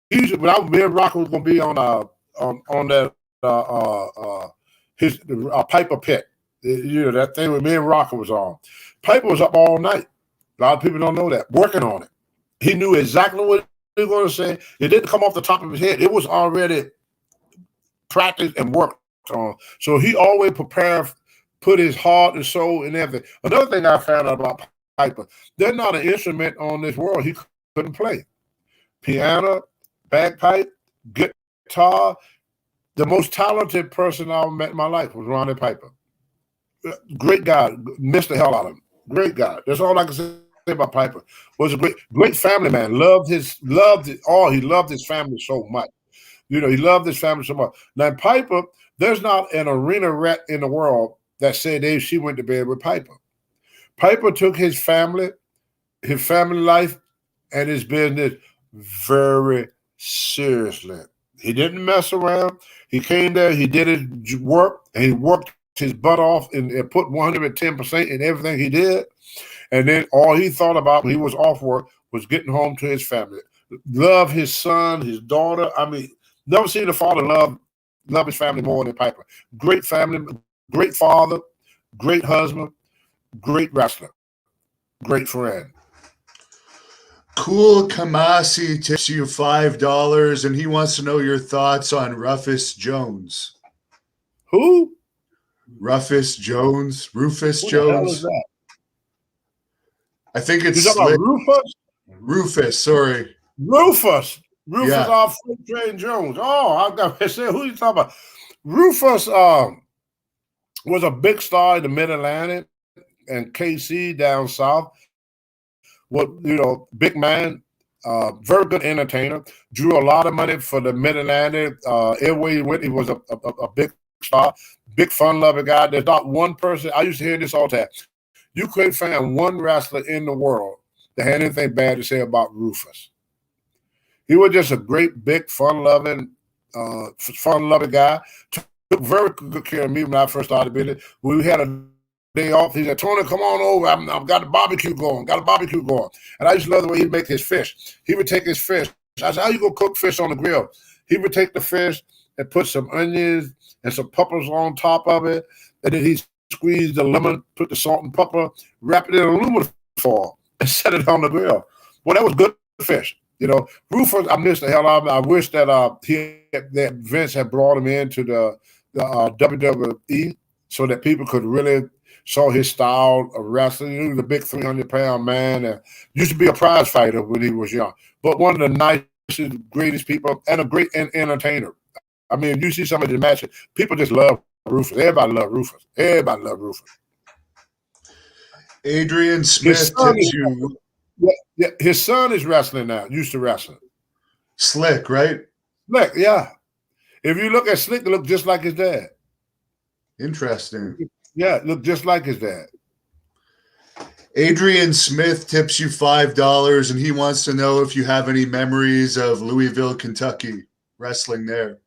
Usually, when me and Rocker was going to be on that his Piper pit, that thing with me and Rocker was on. Piper was up all night. A lot of people don't know that. Working on it. He knew exactly what he was going to say. It didn't come off the top of his head. It was already practiced and worked on. So he always prepared, put his heart and soul in everything. Another thing I found out about Piper, there's not an instrument on this world he couldn't play. Piano, bagpipe, guitar. The most talented person I ever met in my life was Roddy Piper. Great guy. Missed the hell out of him. Great guy. That's all I can say about Piper. Was a great family man. He loved his family so much. He loved his family so much. Now Piper, there's not an arena rat in the world that said she went to bed with Piper. Piper took his family life, and his business very seriously. He didn't mess around. He came there, he did his work, and he worked his butt off and put 110% in everything he did. And then all he thought about when he was off work was getting home to his family. Love his son, his daughter. I mean, never seen a father love his family more than Piper. Great family, great father, great husband, great wrestler, great friend. Cool Kamasi tips you $5, and he wants to know your thoughts on Rufus Jones. Who? Rufus Jones. Rufus Who Jones. the hell is that? I think it's You talking about Rufus? Rufus, sorry. Rufus, Yeah. off Freight Train Jones. Oh, I got to say, who you talking about? Rufus was a big star in the Mid-Atlantic and KC down south. Big man, very good entertainer. Drew a lot of money for the Mid-Atlantic. Everywhere he went, he was a big star, big fun-loving guy. There's not one person. I used to hear this all the time. You couldn't find one wrestler in the world that had anything bad to say about Rufus. He was just a great, big, fun-loving guy. Took very good care of me when I first started business. When we had a day off, he said, "Tony, come on over. I've got a barbecue going. And I used to love the way he'd make his fish. He would take his fish. I said, "How you gonna cook fish on the grill?" He would take the fish and put some onions and some peppers on top of it, and then he squeeze the lemon, put the salt and pepper, wrap it in aluminum foil, and set it on the grill. Well, that was good fish. Rufus, I missed the hell out of him. I wish that that Vince had brought him into the WWE so that people could really saw his style of wrestling. He was a big 300-pound man. And used to be a prize fighter when he was young, but one of the nicest, greatest people and a great entertainer. I mean, you see some of the matches, people just love Rufus. Everybody love Rufus. Adrian Smith tips you. Yeah, his son is wrestling now. Used to wrestle. Slick, right? Slick, yeah. If you look at Slick, it look just like his dad. Interesting. Yeah, look just like his dad. Adrian Smith tips you $5, and he wants to know if you have any memories of Louisville, Kentucky, wrestling there.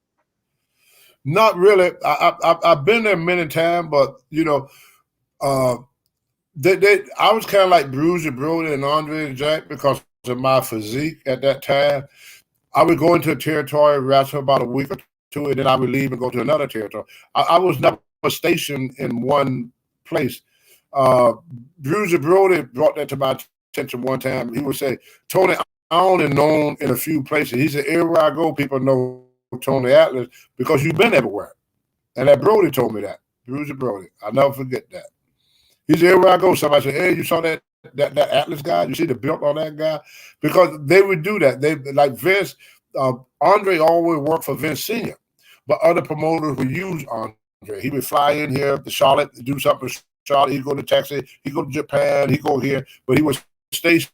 Not really. I've been there many times, but I was kind of like Bruiser Brody and Andre and Jack because of my physique at that time. I would go into a territory, wrestle about a week or two, and then I would leave and go to another territory. I was never stationed in one place. Bruiser Brody brought that to my attention one time. He would say, Tony, I only known in a few places. He said, everywhere I go, people know Tony Atlas because you've been everywhere. And that Brody told me that. Bruiser Brody. I'll never forget that. He said, everywhere I go, somebody said, hey, you saw that Atlas guy? You see the belt on that guy? Because they would do that. They like Vince, Andre always worked for Vince Sr., but other promoters would use Andre. He would fly in here to Charlotte to do something for Charlotte. He'd go to Texas. He'd go to Japan. He'd go here. But he was stationed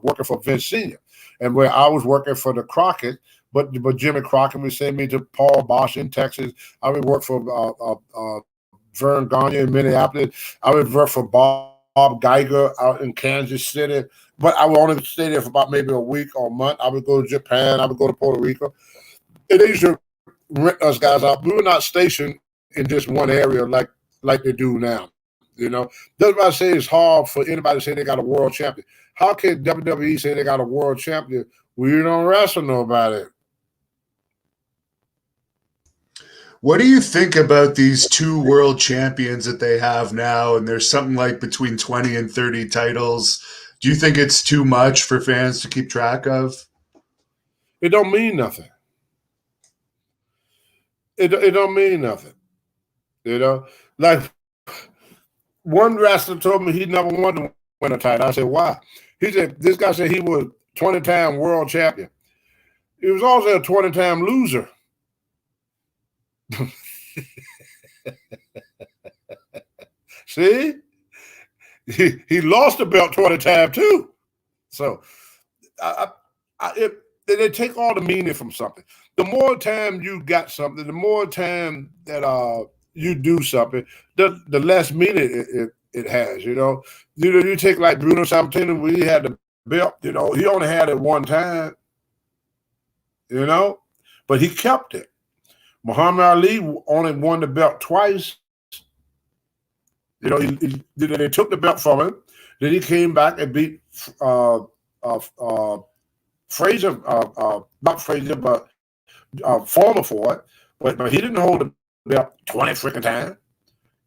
working for Vince Sr. And where I was working for the Crockett, but Jimmy Crockett would send me to Paul Bosch in Texas. I would work for Vern Gagne in Minneapolis. I would work for Bob Geiger out in Kansas City. But I would only stay there for about maybe a week or a month. I would go to Japan. I would go to Puerto Rico. And they used to rent us guys out. We were not stationed in just one area like they do now. That's why I say it's hard for anybody to say they got a world champion. How can WWE say they got a world champion when you don't wrestle nobody? What do you think about these 2 world champions that they have now? And there's something like between 20 and 30 titles. Do you think it's too much for fans to keep track of? It don't mean nothing. It don't mean nothing. Like one wrestler told me he never wanted to win a title. I said, why? He said, this guy said he was 20-time world champion. He was also a 20-time loser. See? He lost the belt 20 times too. So they take all the meaning from something. The more time you got something, the more time that you do something, the less meaning it has. You take like Bruno Sammartino, when he had the belt. He only had it one time. But he kept it. Muhammad Ali only won the belt twice. They took the belt from him. Then he came back and beat Frazier, not Frazier, but Former for it. But he didn't hold the belt 20 freaking times.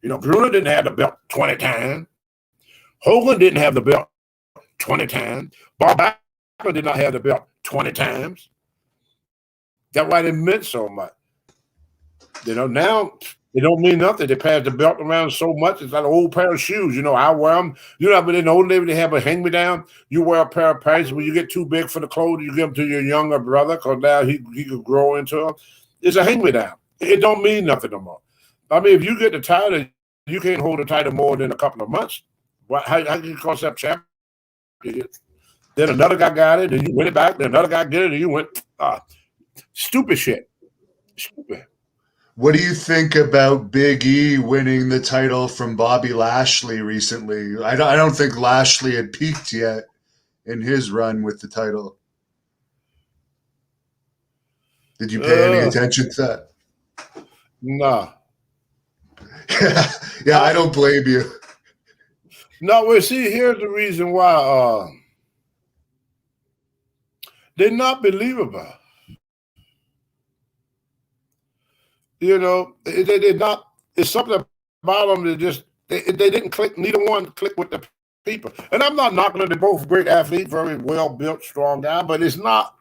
Bruno didn't have the belt 20 times. Hogan didn't have the belt 20 times. Bob Backlund did not have the belt 20 times. That's why it meant so much. Now it don't mean nothing. They pass the belt around so much. It's like an old pair of shoes. I wear them. But in the old days, they have a hand-me-down. You wear a pair of pants. When you get too big for the clothes, you give them to your younger brother because now he could grow into them. It's a hand-me-down. It don't mean nothing no more. I mean, if you get the title, you can't hold the title more than a couple of months. How can you call yourself champion? Then another guy got it, then you win it back. Then another guy get it, and you went. Stupid shit. Stupid. What do you think about Big E winning the title from Bobby Lashley recently? I don't think Lashley had peaked yet in his run with the title. Did you pay any attention to that? No. Yeah, I don't blame you. No, well, see, here's the reason why they're not believable. They're not. It's something about them that just they didn't click. Neither one click with the people. And I'm not knocking them. They're both great athletes, very well built, strong guy. But it's not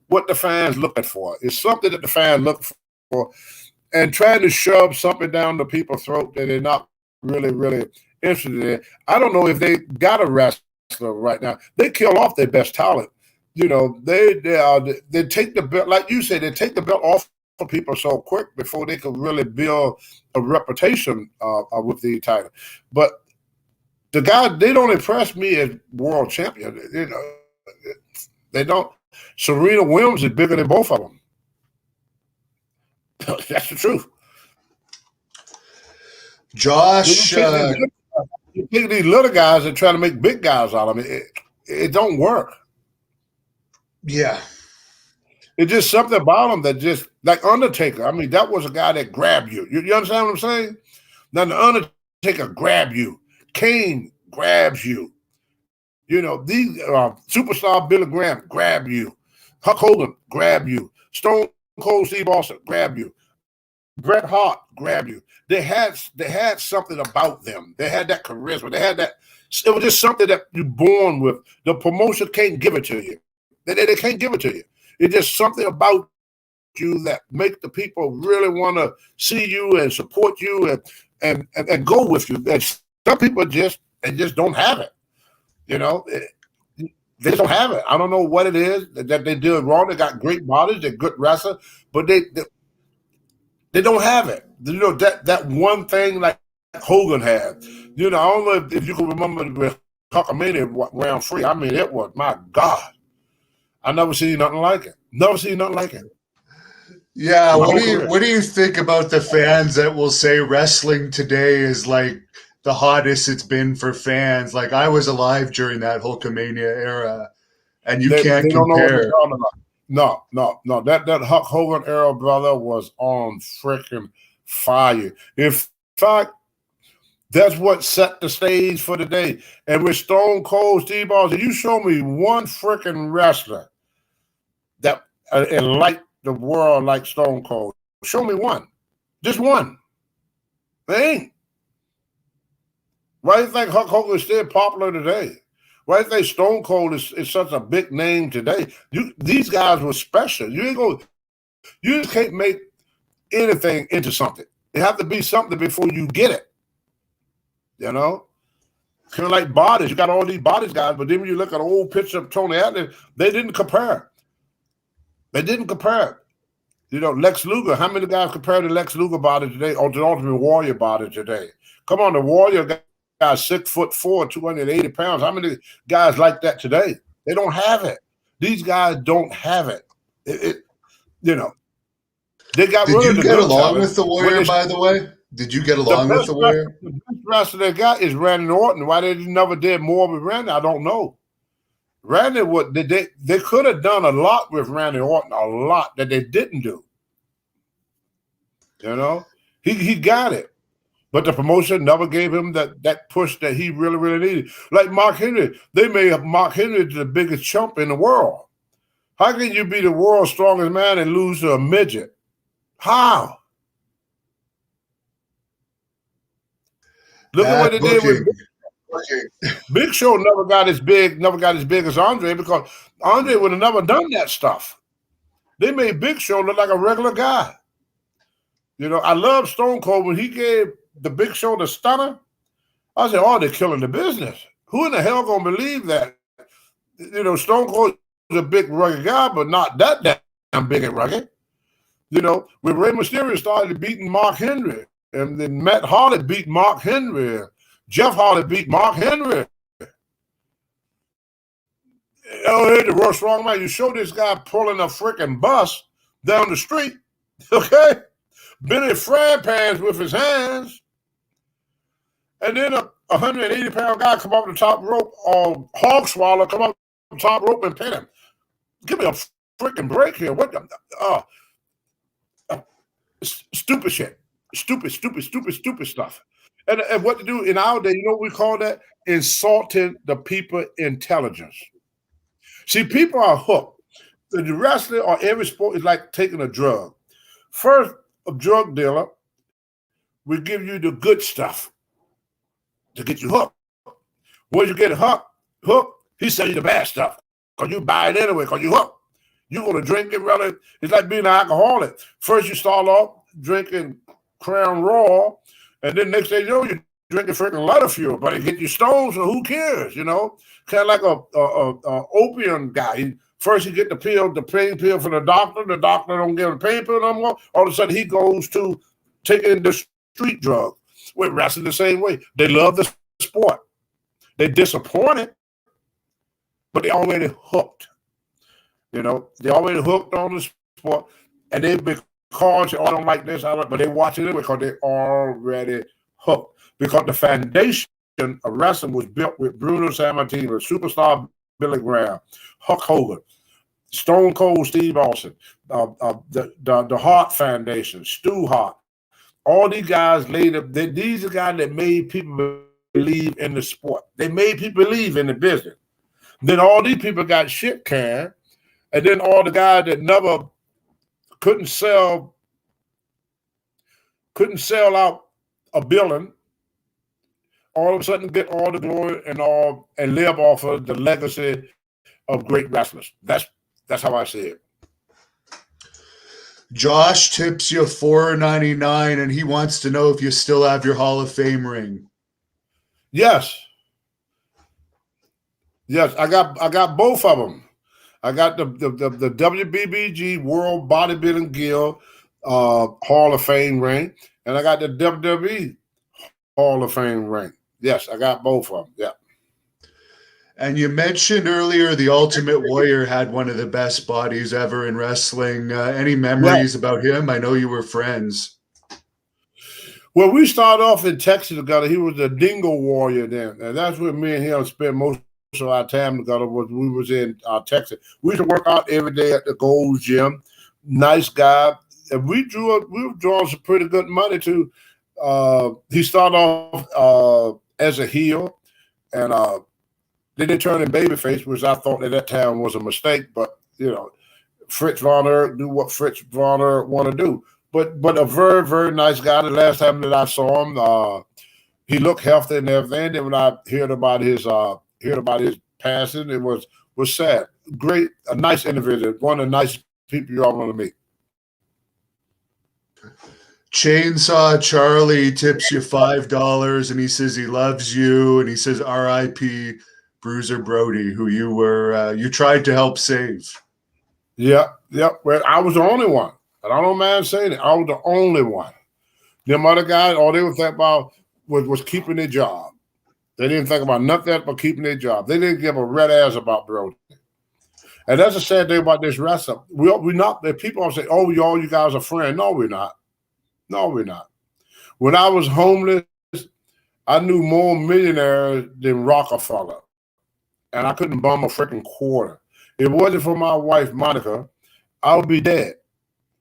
what the fans looking for. It's something that the fans look for, and trying to shove something down the people's throat that they're not really, really interested in. I don't know if they got a wrestler right now. They kill off their best talent. They take the belt, like you said, they take the belt off for people so quick before they could really build a reputation with the title. But the guy, they don't impress me as world champion. They don't. Serena Williams is bigger than both of them. That's the truth. Josh, you You take these little guys and try to make big guys out of them. It don't work. Yeah. It's just something about them that just like Undertaker. I mean, that was a guy that grabbed you. You understand what I'm saying? Now the Undertaker grab you. Kane grabs you. You know, these superstar Billy Graham grab you. Hulk Hogan grab you. Stone Cold Steve Austin grab you. Bret Hart grab you. They had something about them. They had that charisma. They had that. It was just something that you're born with. The promotion can't give it to you. They can't give it to you. It's just something about you that make the people really want to see you and support you and go with you. And some people just don't have it. You know, they just don't have it. I don't know what it is that they do it wrong. They got great bodies. They're good wrestlers, but they don't have it. You know, that one thing like Hogan had. You know, I don't know if you can remember with Hulkamania round 3. I mean, it was, my God. I never seen nothing like it. Never seen nothing like it. Yeah, what do you think about the fans that will say wrestling today is like the hottest it's been for fans? Like, I was alive during that Hulkamania era, and you can't they don't know what they're compare. talking about. No. That Hulk Hogan era, brother, was on freaking fire. In fact, that's what set the stage for today. And with Stone Cold Steve Austin, you show me one freaking wrestler that enlightened the world like Stone Cold. Show me one. Just one. They ain't. Why do you think Hulk Hogan is still popular today? Why do you think Stone Cold is such a big name today? These guys were special. You just can't make anything into something. It have to be something before you get it. You know? Kind of like bodies. You got all these bodies guys, but then when you look at an old picture of Tony Atlas, they didn't compare. They didn't compare. You know, Lex Luger, how many guys compare to Lex Luger body today or to the Ultimate Warrior body today? Come on, the Warrior guy 6'4", 280 pounds. How many guys like that today? They don't have it. These guys don't have it. You know, they got rid of the Did you get along talent. with the Warrior, by the way? Did you get along with the Warrior? The best wrestler they got is Randy Orton. Why they never did more with Randy, I don't know. Randy, they could have done a lot with Randy Orton, a lot that they didn't do. You know, he got it, but the promotion never gave him that push that he really, really needed. Like Mark Henry, they made Mark Henry the biggest chump in the world. How can you be the world's strongest man and lose to a midget? How? Look at what they did with Big Show. Never got as big as Andre, because Andre would have never done that stuff. They made Big Show look like a regular guy. You know, I love Stone Cold when he gave the Big Show the stunner. I said, "Oh, they're killing the business. Who in the hell gonna believe that?" You know, Stone Cold is a big rugged guy, but not that damn big and rugged. You know, when Rey Mysterio started beating Mark Henry, and then Matt Hardy beat Mark Henry, Jeff Hardy beat Mark Henry. Oh, hey, the World Strong Man, you show this guy pulling a freaking bus down the street, okay? Benny frying pans with his hands, and then a 180-pound guy come up the top rope, or hog swallow come up the top rope and pin him. Give me a freaking break here. What the stupid shit. Stupid stuff. And what to do in our day, you know what we call that? Insulting the people intelligence. See, people are hooked. The wrestling or every sport is like taking a drug. First, a drug dealer will give you the good stuff to get you hooked. When you get hooked, he sells you the bad stuff because you buy it anyway because you hooked. You're going to drink it, really. It's like being an alcoholic. First, you start off drinking Crown Royal, and then next thing you know, you're drinking freaking lighter fuel, but it get you stoned, so who cares, you know? Kind of like a opium guy. First, you get the pain pill from the doctor don't give him the pain pill no more. All of a sudden, he goes to taking the street drug. We're wrestling the same way. They love the sport. They're disappointed, but they already hooked. You know, they already hooked on the sport, and they've been called, I don't like this, but they watch it anyway because they're already hooked. Because the foundation of wrestling was built with Bruno Sammartino, superstar Billy Graham, Hulk Hogan, Stone Cold Steve Austin, the Hart Foundation, Stu Hart. All these guys laid up. These are guys that made people believe in the sport. They made people believe in the business. Then all these people got shit canned, and then all the guys that never couldn't sell out a building, all of a sudden get all the glory and live off of the legacy of great wrestlers. That's how I see it. Josh tips you $4.99, and he wants to know if you still have your Hall of Fame ring. Yes, I got both of them. I got the WBBG World Bodybuilding Guild Hall of Fame ring, and I got the WWE Hall of Fame ring. Yes, I got both of them. Yeah. And you mentioned earlier the Ultimate Warrior had one of the best bodies ever in wrestling. Any memories about him? I know you were friends. Well, we started off in Texas together. He was the Dingo Warrior then, and that's where me and him spent most of our time together. We was in Texas. We used to work out every day at the Gold's Gym. Nice guy, and we were drawing some pretty good money too. He started off as a heel, and then they turned him babyface, which I thought at that time was a mistake. But Fritz Von Erich do what Fritz Von Erich want to do. But a very, very nice guy. The last time that I saw him, he looked healthy and everything. Then when I heard about his passing, it was sad. Great, a nice individual, one of the nicest people you all want to meet. Chainsaw Charlie tips you $5, and he says he loves you, and he says R.I.P. Bruiser Brody, who you tried to help save. Yeah. Well, I was the only one. And I don't mind saying it. I was the only one. Them other guys, all they would think about was keeping their job. They didn't think about nothing else but keeping their job. They didn't give a red ass about Brody. And that's the sad thing about this wrestling. We not. People all say, "Oh, you guys are friends." No, we're not. No, we're not. When I was homeless, I knew more millionaires than Rockefeller, and I couldn't bum a freaking quarter. If it wasn't for my wife, Monica, I would be dead.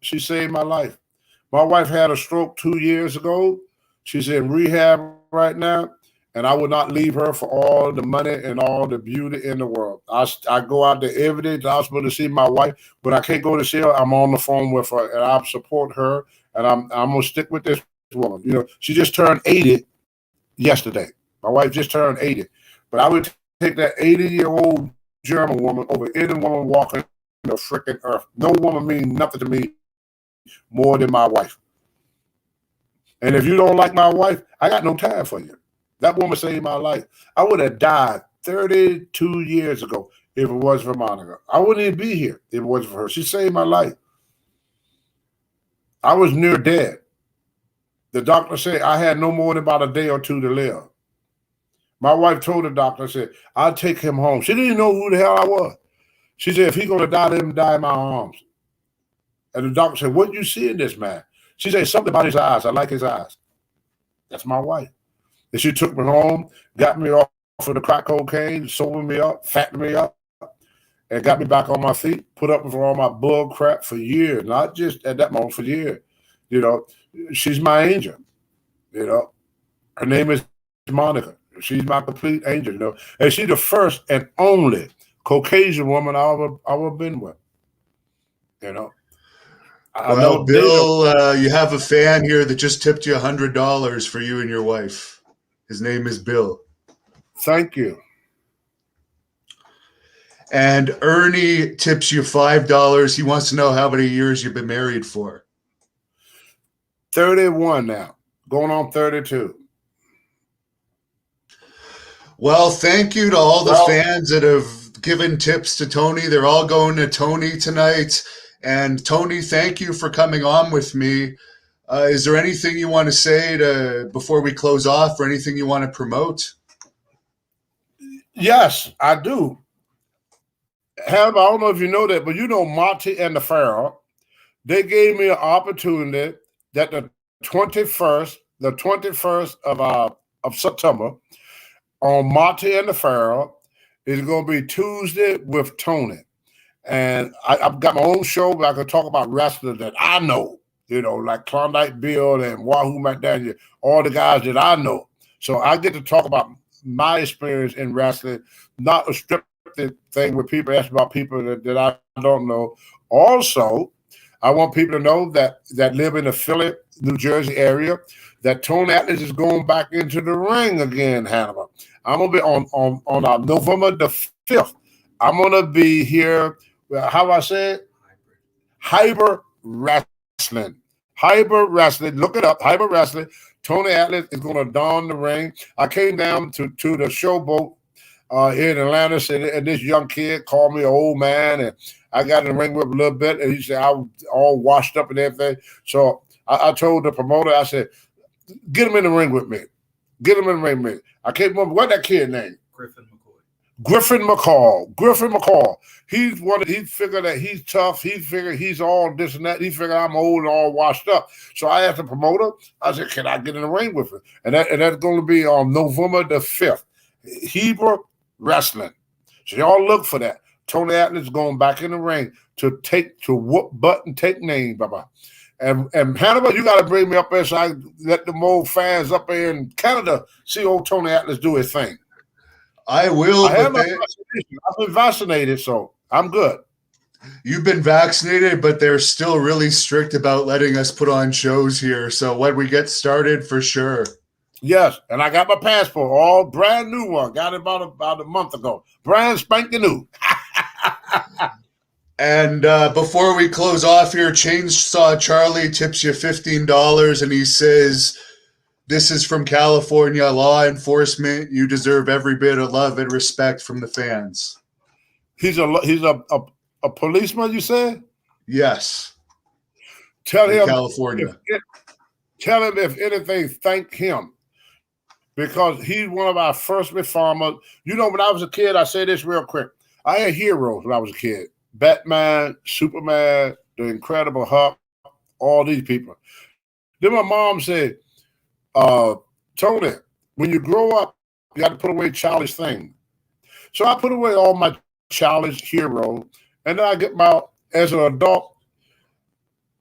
She saved my life. My wife had a stroke 2 years ago. She's in rehab right now, and I would not leave her for all the money and all the beauty in the world. I go out there every day to the hospital to see my wife, but I can't go to see her. I'm on the phone with her, and I support her, and I'm going to stick with this woman. She just turned 80 yesterday. My wife just turned 80. But I would take that 80-year-old German woman over any woman walking the freaking earth. No woman means nothing to me more than my wife. And if you don't like my wife, I got no time for you. That woman saved my life. I would have died 32 years ago if it wasn't for Monica. I wouldn't even be here if it wasn't for her. She saved my life. I was near dead. The doctor said I had no more than about a day or two to live. My wife told the doctor, said, I'll take him home. She didn't even know who the hell I was. She said, if he's going to die, let him die in my arms. And the doctor said, what do you see in this man? She said, something about his eyes. I like his eyes. That's my wife. And she took me home, got me off of the crack cocaine, sobered me up, fattened me up, and got me back on my feet, put up with all my bug crap for years, not just at that moment, for years. She's my angel. Her name is Monica. She's my complete angel, And she's the first and only Caucasian woman I ever been with, Well, Bill, you have a fan here that just tipped you $100 for you and your wife. His name is Bill. Thank you. And Ernie tips you $5. He wants to know how many years you've been married for. 31 now, going on 32. Well, thank you to all the fans that have given tips to Tony. They're all going to Tony tonight. And Tony, thank you for coming on with me. Is there anything you want to say before we close off, or anything you want to promote? Yes, I do. Hannibal, I don't know if you know that, but Monty and the Pharaoh, they gave me an opportunity that the 21st of September, on Monty and the Pharaoh. It's going to be Tuesday with Tony. And I've got my own show where I can talk about wrestlers that I know, like Klondike Bill and Wahoo McDaniel, all the guys that I know. So I get to talk about my experience in wrestling, not a scripted thing where people ask about people that I don't know. Also, I want people to know that live in the Philly, New Jersey area, that Tony Atlas is going back into the ring again, Hannibal. I'm going to be on November the 5th. I'm going to be here. How do I say it? Hyper Wrestling. Hyper Wrestling. Look it up. Hyper Wrestling. Tony Atlas is going to don the ring. I came down to the showboat here in Atlanta, and this young kid called me an old man, and I got in the ring with him a little bit, and he said I was all washed up and everything. So I told the promoter, I said, get him in the ring with me. Get him in the ring with me. I can't remember what that kid name. Griffin McCall. He figured that he's tough. He figured he's all this and that. He figured I'm old and all washed up. So I asked the promoter, I said, can I get in the ring with him? And that's going to be on November the 5th. Hebrew Wrestling. So y'all look for that. Tony Atlas is going back in the ring to whoop butt and take names, Baba. And Hannibal, you got to bring me up there so I let the old fans up there in Canada see old Tony Atlas do his thing. I will. I've been vaccinated, so I'm good. You've been vaccinated, but they're still really strict about letting us put on shows here. So when we get started, for sure. Yes, and I got my passport, all brand new one. Got it about a month ago. Brand spanking new. And before we close off here, Chainsaw Charlie tips you $15, and he says, this is from California law enforcement. You deserve every bit of love and respect from the fans. He's a policeman, you said? Yes. Tell him California. Tell him if anything, thank him. Because he's one of our first reformers. When I was a kid, I say this real quick. I had heroes when I was a kid. Batman, Superman, the Incredible Hulk, all these people. Then my mom said, Tony, when you grow up, you got to put away childish things. So I put away all my childish heroes, and then I get as an adult,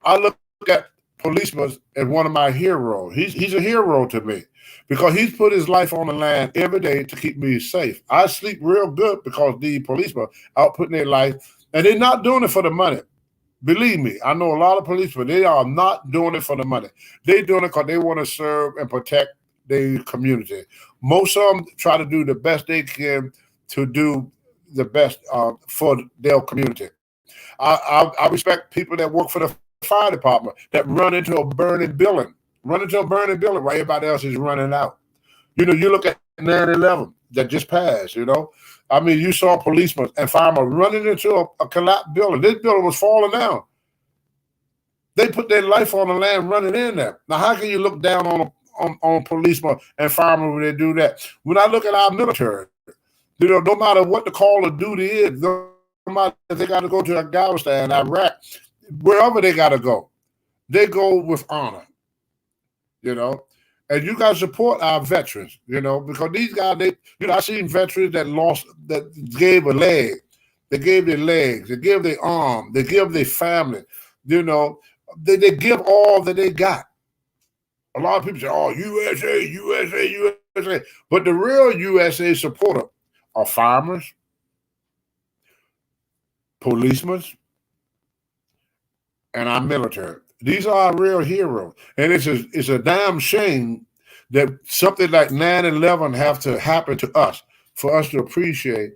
I look at policemen as one of my heroes. He's a hero to me because he's put his life on the line every day to keep me safe. I sleep real good because the policemen out putting their life, and they're not doing it for the money. Believe me, I know a lot of policemen, they are not doing it for the money. They're doing it because they want to serve and protect their community. Most of them try to do the best they can to do the best for their community. I respect people that work for the fire department that run into a burning building while everybody else is running out. You look at 9/11 that just passed, I mean, you saw policemen and firemen running into a collapsed building. This building was falling down. They put their life on the line running in there. Now, how can you look down on policemen and firemen when they do that? When I look at our military, no matter what the call of duty is, no matter if they got to go to Afghanistan, Iraq, wherever they got to go, they go with honor, And you got to support our veterans, because these guys, I seen veterans that gave a leg. They gave their legs. They gave their arm. They give their family. They give all that they got. A lot of people say, oh, USA, USA, USA. But the real USA supporter are farmers, policemen, and our military. These are our real heroes. And it's a damn shame that something like 9/11 have to happen to us for us to appreciate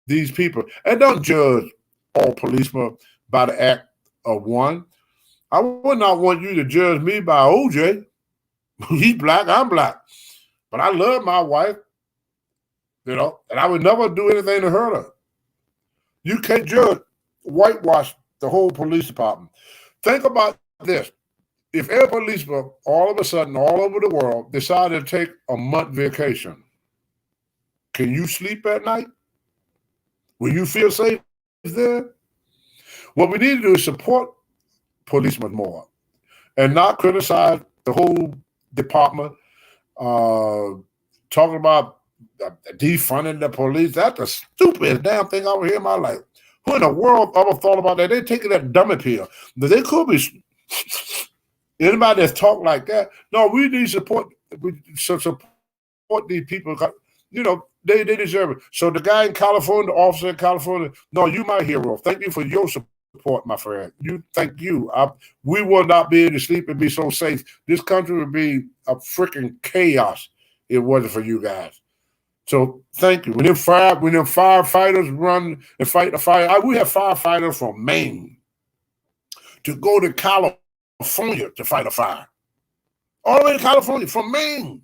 these people. And don't judge all policemen by the act of one. I would not want you to judge me by OJ. He's black, I'm black. But I love my wife, and I would never do anything to hurt her. You can't judge, whitewash the whole police department. Think about this. If every policeman all of a sudden all over the world decided to take a month vacation, can you sleep at night? Will you feel safe there? What we need to do is support policemen more and not criticize the whole department, talking about defunding the police. That's the stupidest damn thing I ever hear in my life. Who in the world ever thought about that? They're taking that dummy pill. They could be anybody that's talk like that. No, we need support. We should support these people. You know, they deserve it. So the guy in California, the officer in California, no, you my hero. Thank you for your support, my friend. Thank you. We will not be able to sleep and be so safe. This country would be a freaking chaos if it wasn't for you guys. So thank you. When them firefighters run and fight the fire, we have firefighters from Maine to go to California to fight a fire. All the way to California from Maine.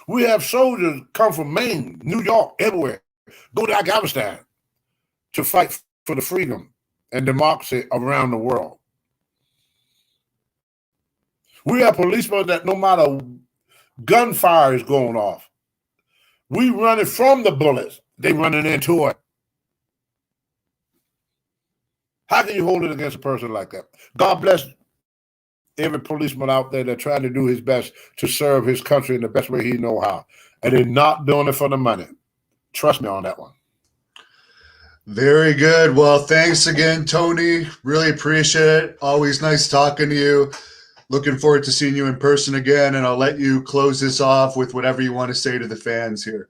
We have soldiers come from Maine, New York, everywhere, go to Afghanistan to fight for the freedom and democracy around the world. We have policemen that no matter gunfire is going off, we running from the bullets, they running into it. How can you hold it against a person like that? God bless every policeman out there that's trying to do his best to serve his country in the best way he know how. And they're not doing it for the money. Trust me on that one. Very good. Well, thanks again, Tony. Really appreciate it. Always nice talking to you. Looking forward to seeing you in person again, and I'll let you close this off with whatever you want to say to the fans here.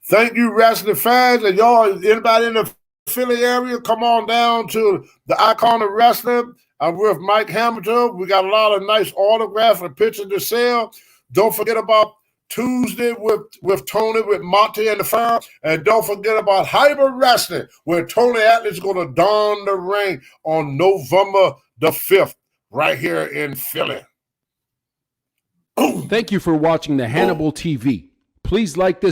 Thank you, wrestling fans, and y'all, anybody in the Philly area, come on down to the Icon of Wrestling. I'm with Mike Hamilton. We got a lot of nice autographs and pictures to sell. Don't forget about Tuesday with Tony, with Monty and the Firm. And don't forget about Hannibal Wrestling, where Tony Atlas is going to don the ring on November the 5th. Right here in Philly. Thank you for watching the Hannibal TV. Please like this